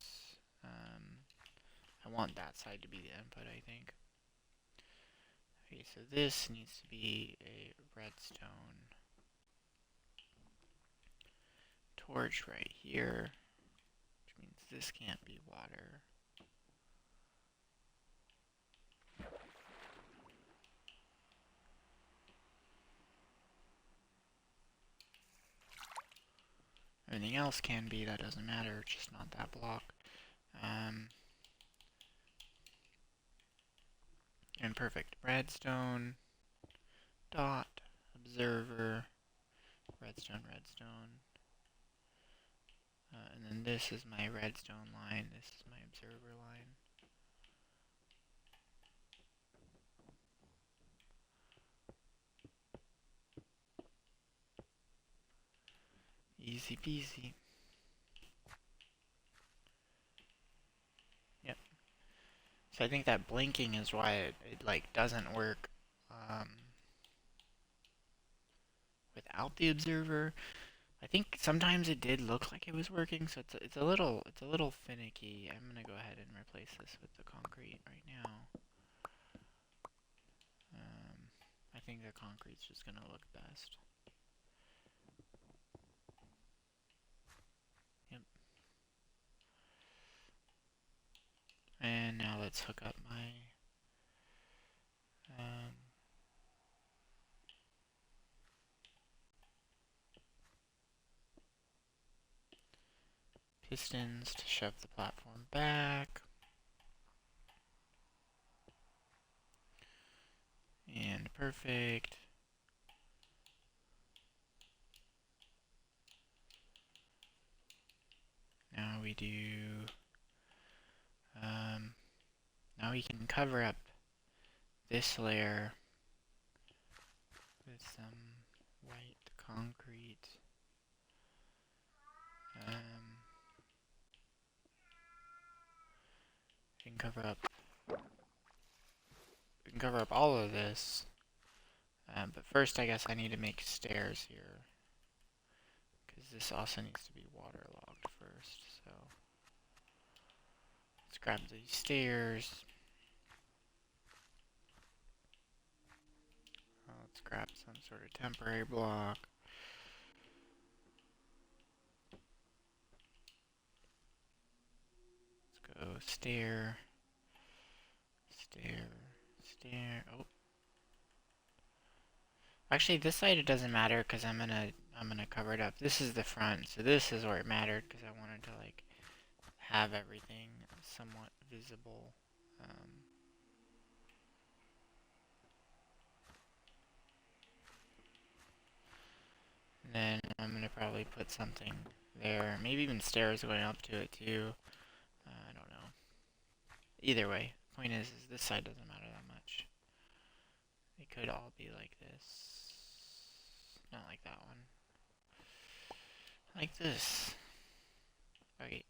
A: I want that side to be the input, I think. Okay, so this needs to be a redstone torch right here, which means this can't be water. Everything else can be, that doesn't matter, it's just not that block. And perfect. Redstone, dot, observer, redstone, redstone. And then this is my redstone line, this is my observer line. Easy peasy. Yep. So I think that blinking is why it like doesn't work without the observer. I think sometimes it did look like it was working, so it's a little finicky. I'm gonna go ahead and replace this with the concrete right now. I think the concrete's just gonna look best. Yep. And now let's hook up my pistons to shove the platform back. And perfect. Now we do, now we can cover up this layer with some white concrete. We can cover up all of this. But first I guess I need to make stairs here, because this also needs to be waterlogged first, so let's grab these stairs. Let's grab some sort of temporary block. Let's go stair, stair, stair. Oh, actually this side it doesn't matter because I'm gonna cover it up. This is the front, so this is where it mattered because I wanted to like have everything somewhat visible. And then I'm gonna probably put something there, maybe even stairs going up to it too. I don't know. Either way, point is this side doesn't matter that much. It could all be like this. Not like that one. Like this. Okay.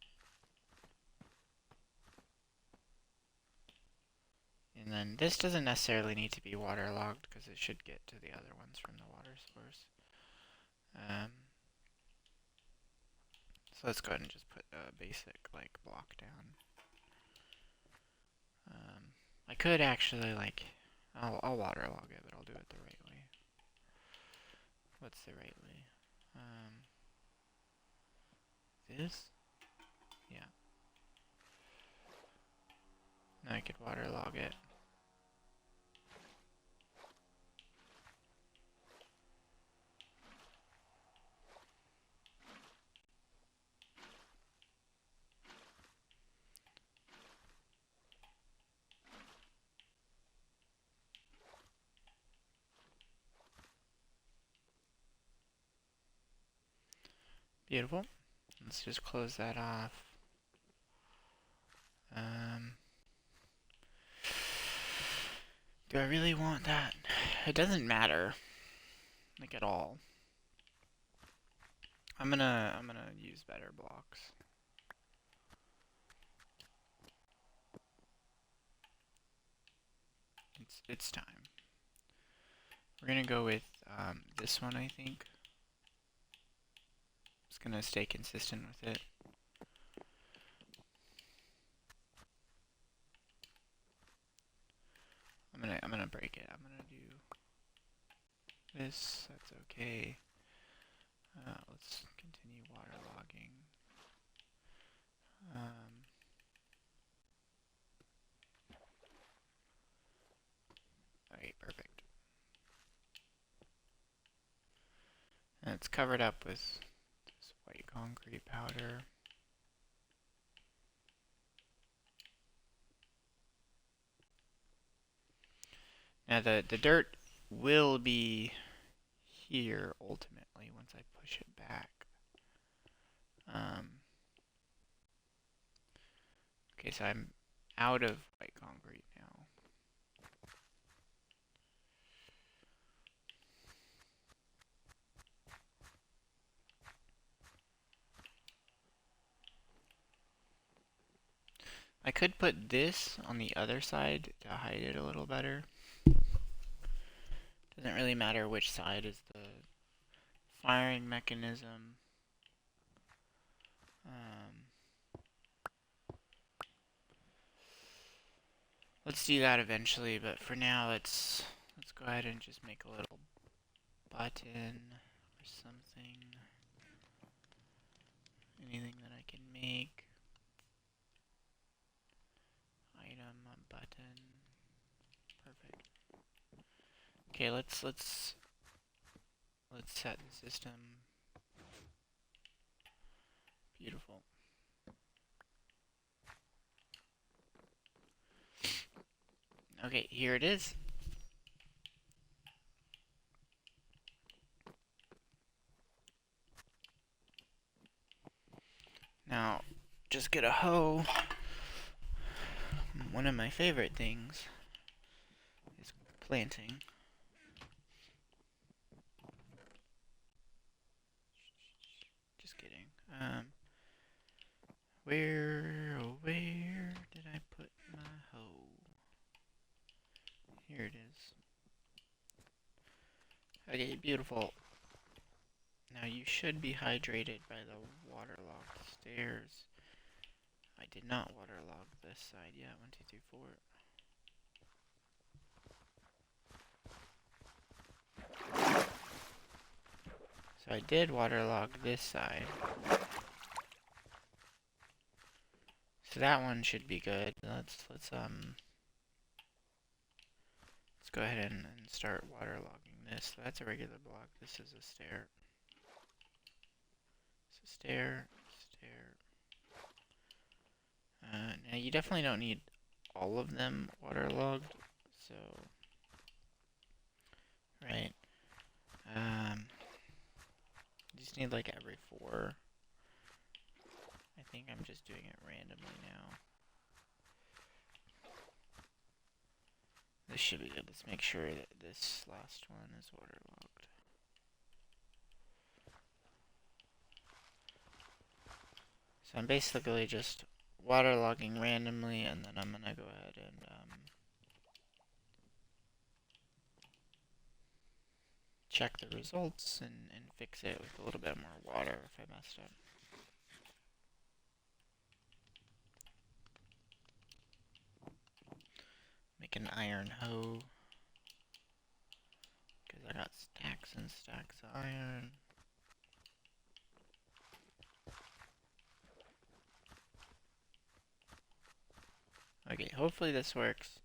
A: And then this doesn't necessarily need to be waterlogged because it should get to the other ones from the water source. So let's go ahead and just put a basic like block down. I could actually like, I'll waterlog it, but I'll do it the right way. What's the right way? This? Yeah. Now I could waterlog it. Beautiful. Let's just close that off. Do I really want that? It doesn't matter, like, at all. I'm gonna use better blocks. It's time. We're gonna go with this one, I think. Just gonna stay consistent with it. I'm gonna break it. I'm gonna do this. That's okay. Let's continue waterlogging. Okay, perfect. And it's covered up with this white concrete powder. Now the dirt will be here ultimately once I push it back. Okay, so I'm out of white concrete now. I could put this on the other side to hide it a little better. Doesn't really matter which side is the firing mechanism. Let's do that eventually, but for now, let's go ahead and just make a little button or something. Anything that I can make. Item, button. Perfect. Okay, let's set the system. Beautiful. Okay, here it is. Now, just get a hoe. One of my favorite things is planting. Just kidding. Where did I put my hoe? Here it is. Okay, beautiful. Now you should be hydrated by the waterlogged stairs. I did not waterlog this side yet. 1, 2, 3, 4. So I did waterlog this side. So that one should be good. Let's go ahead and start waterlogging this. So that's a regular block. This is a stair. It's a stair, stair. Now you definitely don't need all of them waterlogged. So, right. You just need like every 4. I think I'm just doing it randomly now. This should be good. Let's make sure that this last one is waterlogged. So I'm basically just waterlogging randomly, and then I'm gonna go ahead and check the results and fix it with a little bit more water if I messed up. Make an iron hoe, because I got stacks and stacks of iron. Okay, hopefully this works.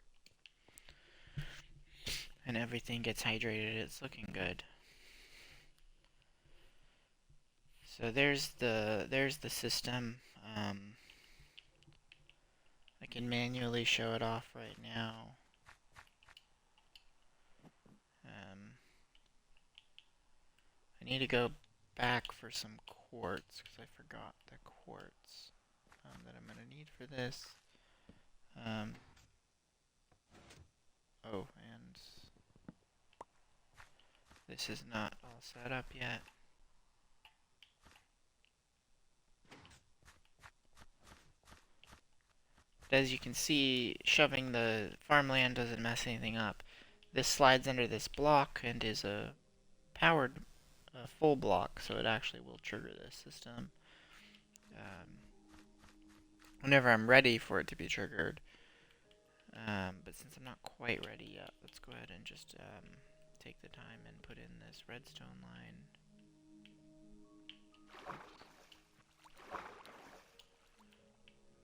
A: And everything gets hydrated. It's looking good. So there's the system. I can manually show it off right now. I need to go back for some quartz, because I forgot the quartz that I'm going to need for this. Oh, and this is not all set up yet. But as you can see, shoving the farmland doesn't mess anything up. This slides under this block and is a powered full block, so it actually will trigger this system whenever I'm ready for it to be triggered. But since I'm not quite ready yet, let's go ahead and just take the time and put in this redstone line.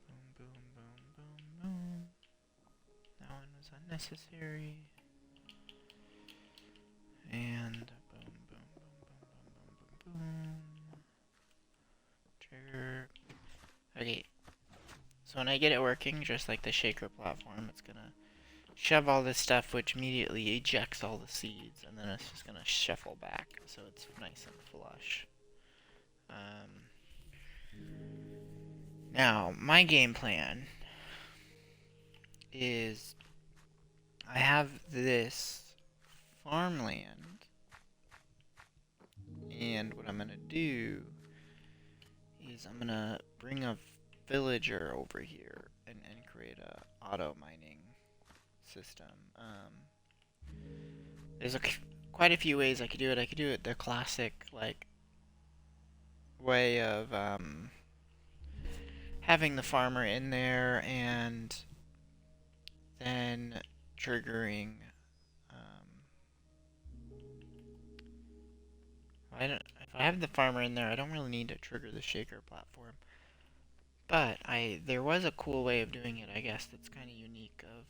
A: Boom, boom, boom, boom, boom. That one was unnecessary. And boom, boom, boom, boom, boom, boom, boom, boom. Trigger. Okay. So when I get it working, just like the shaker platform, it's gonna shove all this stuff, which immediately ejects all the seeds, and then it's just gonna shuffle back, so it's nice and flush. Now, my game plan is I have this farmland, and what I'm gonna do is I'm gonna bring a villager over here and create a auto mining system. There's quite a few ways I could do it. I could do it the classic, like, way of having the farmer in there and then triggering if I have the farmer in there, I don't really need to trigger the shaker platform. But there was a cool way of doing it, I guess, that's kind of unique. Of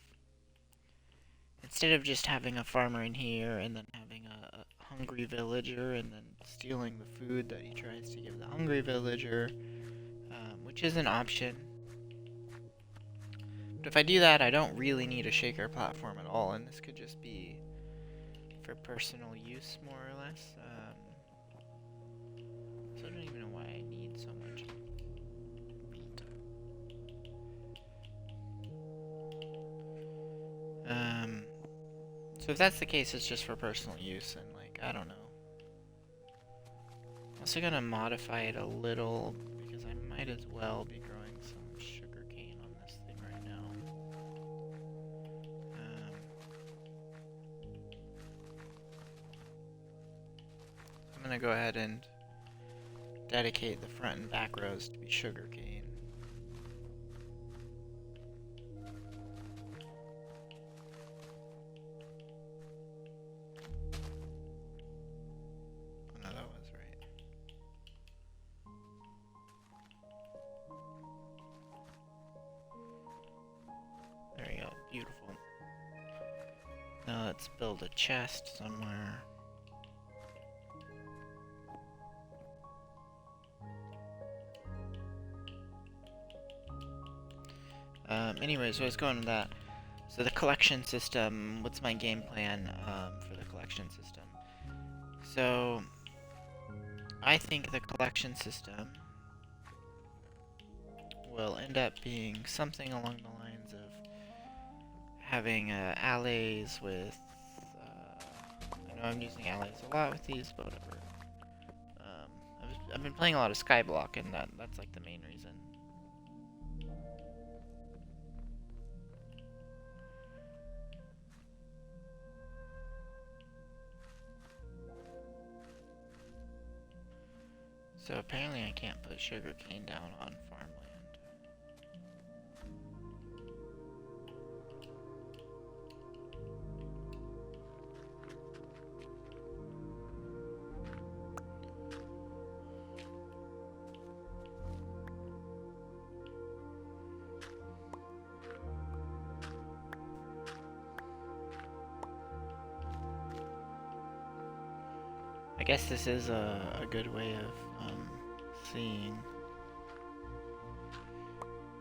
A: instead of just having a farmer in here and then having a hungry villager and then stealing the food that he tries to give the hungry villager, which is an option. But if I do that, I don't really need a shaker platform at all, and this could just be for personal use, more or less. So I don't even know why I need so much wheat. So if that's the case, it's just for personal use, and, like, I don't know. I'm also gonna modify it a little, because I might as well be growing some sugarcane on this thing right now. I'm gonna go ahead and dedicate the front and back rows to be sugarcane. Oh no, that was right. There we go, beautiful. Now let's build a chest somewhere. Anyways, so I was going with that. So the collection system, what's my game plan for the collection system? So I think the collection system will end up being something along the lines of having allays with, I know I'm using allays a lot with these, but whatever. I've been playing a lot of Skyblock, and that's like the main reason. So apparently I can't put sugarcane down on farmland. I guess this is a good way of seeing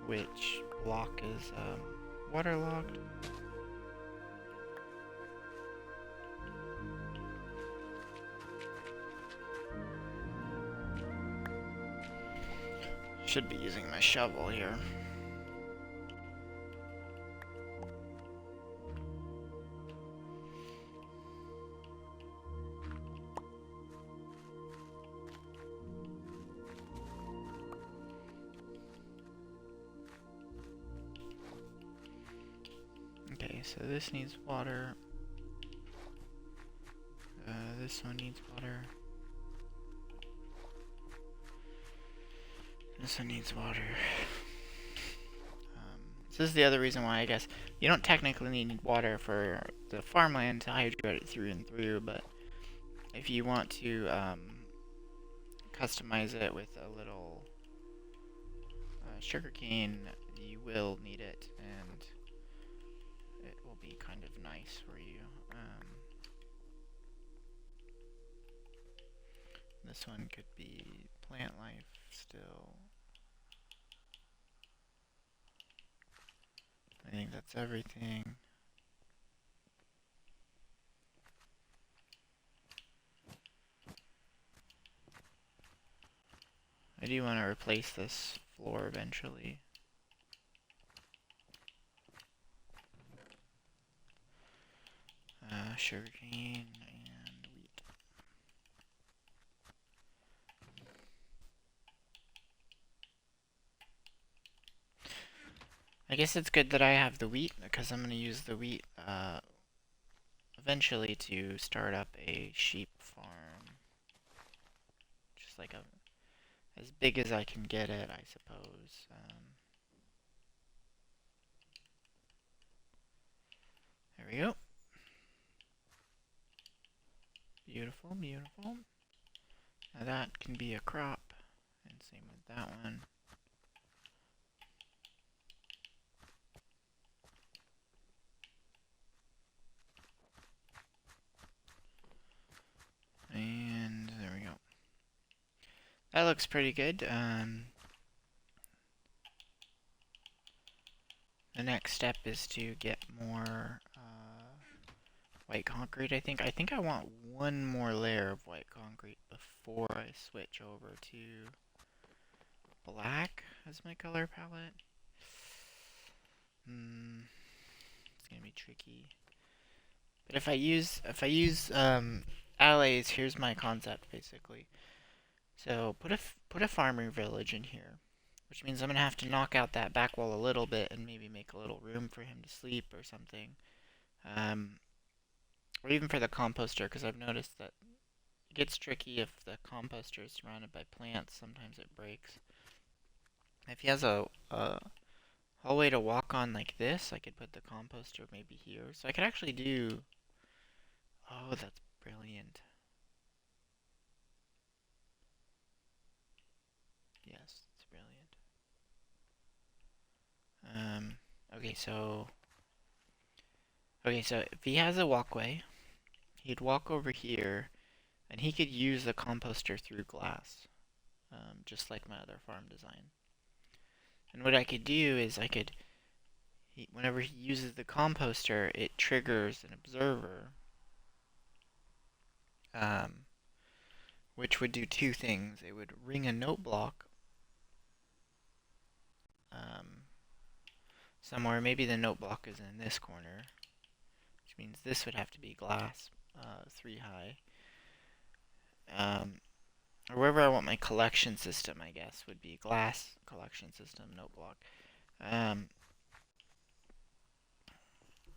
A: which block is waterlogged. Should be using my shovel here. Okay, so this needs water. This one needs water. This one needs water. This is the other reason why I guess you don't technically need water for the farmland to hydrate it through and through, but if you want to customize it with a little sugarcane, you will need it, and it will be kind of nice for you. This one could be plant life still. I think that's everything. I do want to replace this floor eventually. Sugarcane and wheat. I guess it's good that I have the wheat, because I'm going to use the wheat eventually to start up a sheep farm. Just like as big as I can get it, I suppose. There we go. Beautiful, beautiful. Now that can be a crop, and same with that one. And there we go. That looks pretty good. The next step is to get more white concrete, I think. I think I want one more layer of white concrete before I switch over to black as my color palette. It's gonna be tricky. But if I use alleys, here's my concept basically. So put a farming village in here, which means I'm gonna have to knock out that back wall a little bit and maybe make a little room for him to sleep or something. Or even for the composter, because I've noticed that it gets tricky if the composter is surrounded by plants. Sometimes it breaks. If he has a hallway to walk on like this, I could put the composter maybe here. So I could actually do... Oh, that's brilliant. Yes, it's brilliant. Okay, so if he has a walkway, he'd walk over here, and he could use the composter through glass, just like my other farm design. And what I could do is whenever he uses the composter, it triggers an observer, which would do two things. It would ring a note block somewhere. Maybe the note block is in this corner, which means this would have to be glass 3 high. Or wherever I want my collection system, I guess, would be glass collection system, note block.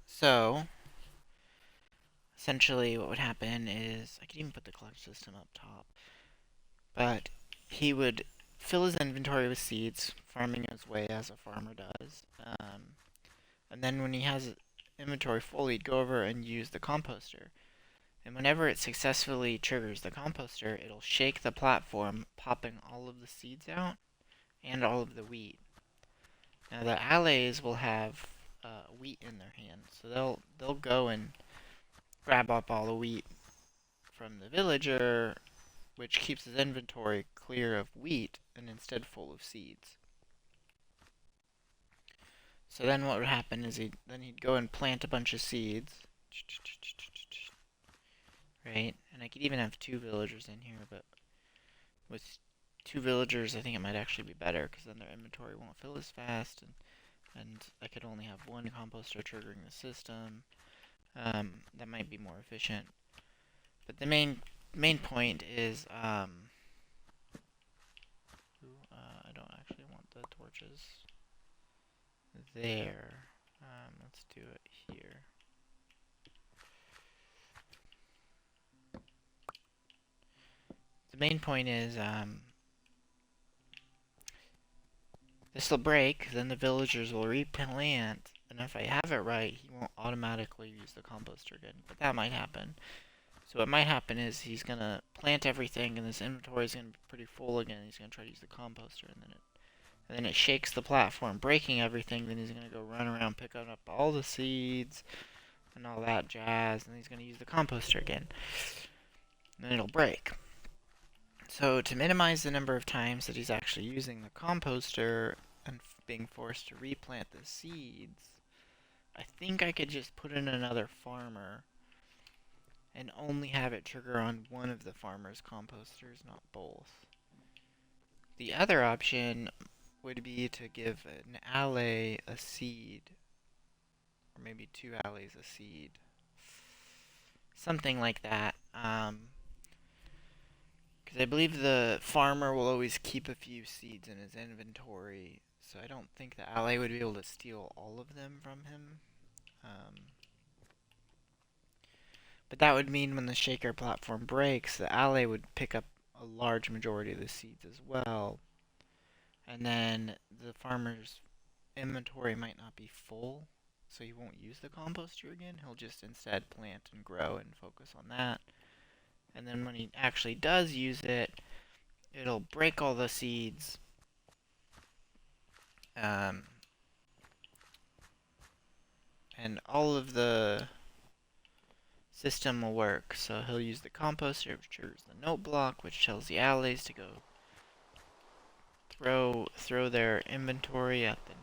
A: So, essentially what would happen is, I could even put the collection system up top, but he would fill his inventory with seeds, farming his way as a farmer does. And then when he has his inventory full, he'd go over and use the composter. And whenever it successfully triggers the composter, it'll shake the platform, popping all of the seeds out and all of the wheat. Now the allays will have wheat in their hands, so they'll go and grab up all the wheat from the villager, which keeps his inventory clear of wheat and instead full of seeds. So then what would happen is he'd go and plant a bunch of seeds. Right? And I could even have 2 villagers in here, but with 2 villagers, I think it might actually be better, because then their inventory won't fill as fast, and I could only have one composter triggering the system. That might be more efficient. But the main point is, I don't actually want the torches there. Let's do it here. The main point is, this will break, then the villagers will replant, and if I have it right, he won't automatically use the composter again, but that might happen. So what might happen is he's gonna plant everything, and his inventory is gonna be pretty full again. He's gonna try to use the composter, and then it shakes the platform, breaking everything. Then he's gonna go run around, pick up all the seeds and all that jazz, and he's gonna use the composter again. And then it'll break. So to minimize the number of times that he's actually using the composter and being forced to replant the seeds, I think I could just put in another farmer and only have it trigger on one of the farmer's composters, not both. The other option would be to give an ally a seed, or maybe 2 allies a seed. Something like that. Because I believe the farmer will always keep a few seeds in his inventory, so I don't think the ally would be able to steal all of them from him. But that would mean when the shaker platform breaks, the ally would pick up a large majority of the seeds as well. And then the farmer's inventory might not be full, so he won't use the composter again. He'll just instead plant and grow and focus on that. And then when he actually does use it, it'll break all the seeds. And all of the system will work. So he'll use the composter, which triggers the note block, which tells the allies to go throw their inventory at the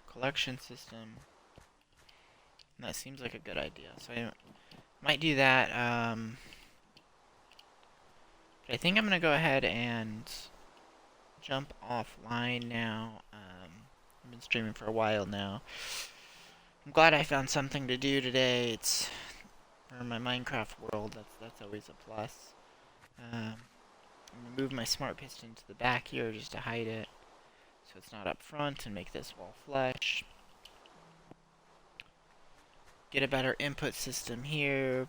A: collection system. And that seems like a good idea. So I might do that. But I think I'm gonna go ahead and jump offline now. I've been streaming for a while now. I'm glad I found something to do today. It's for my Minecraft world. That's always a plus. I'm gonna move my smart piston to the back here just to hide it, so it's not up front, and make this wall flush. Get a better input system here.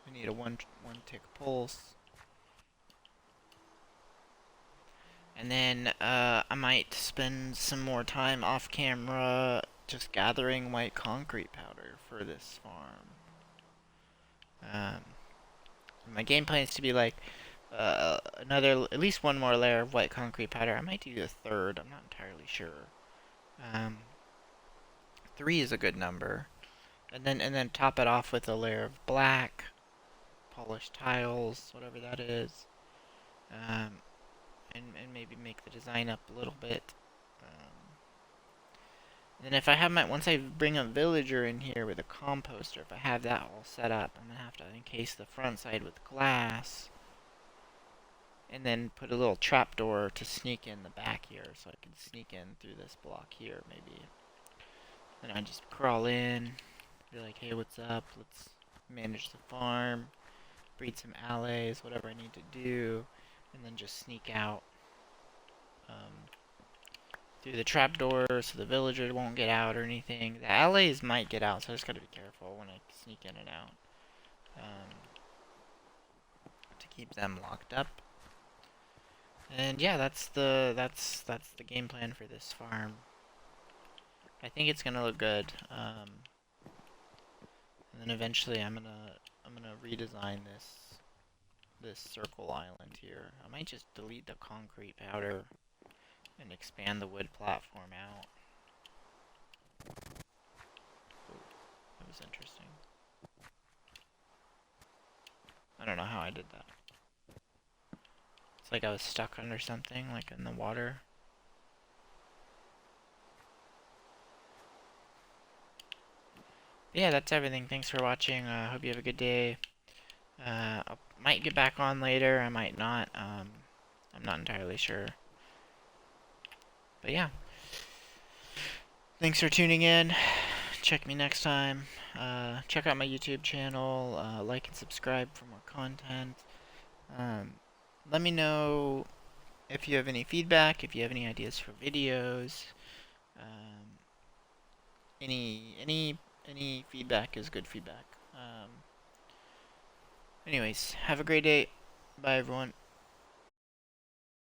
A: We need a one tick pulse. And then I might spend some more time off camera just gathering white concrete powder for this farm. My game plan is to be like at least one more layer of white concrete powder. I might do a third, I'm not entirely sure. 3 is a good number. And then top it off with a layer of black, polished tiles, whatever that is. And maybe make the design up a little bit. And then if I have once I bring a villager in here with a composter, if I have that all set up, I'm gonna have to encase the front side with glass, and then put a little trapdoor to sneak in the back here, so I can sneak in through this block here, maybe. Then I just crawl in, be like, hey, what's up? Let's manage the farm, breed some allies, whatever I need to do, and then just sneak out through the trapdoor so the villagers won't get out or anything. The allies might get out, so I just gotta be careful when I sneak in and out to keep them locked up. And yeah, that's the game plan for this farm. I think it's gonna look good. And then eventually I'm gonna redesign this circle island here. I might just delete the concrete powder and expand the wood platform out. Ooh, that was interesting. I don't know how I did that. It's like I was stuck under something, like in the water. Yeah, that's everything. Thanks for watching. Hope you have a good day. I might get back on later, I might not. I'm not entirely sure. But yeah. Thanks for tuning in. Check me next time. Check out my YouTube channel. Like and subscribe for more content. Um, Let me know if you have any feedback, if you have any ideas for videos. Um, any feedback is good feedback. Anyways, have a great day. Bye, everyone.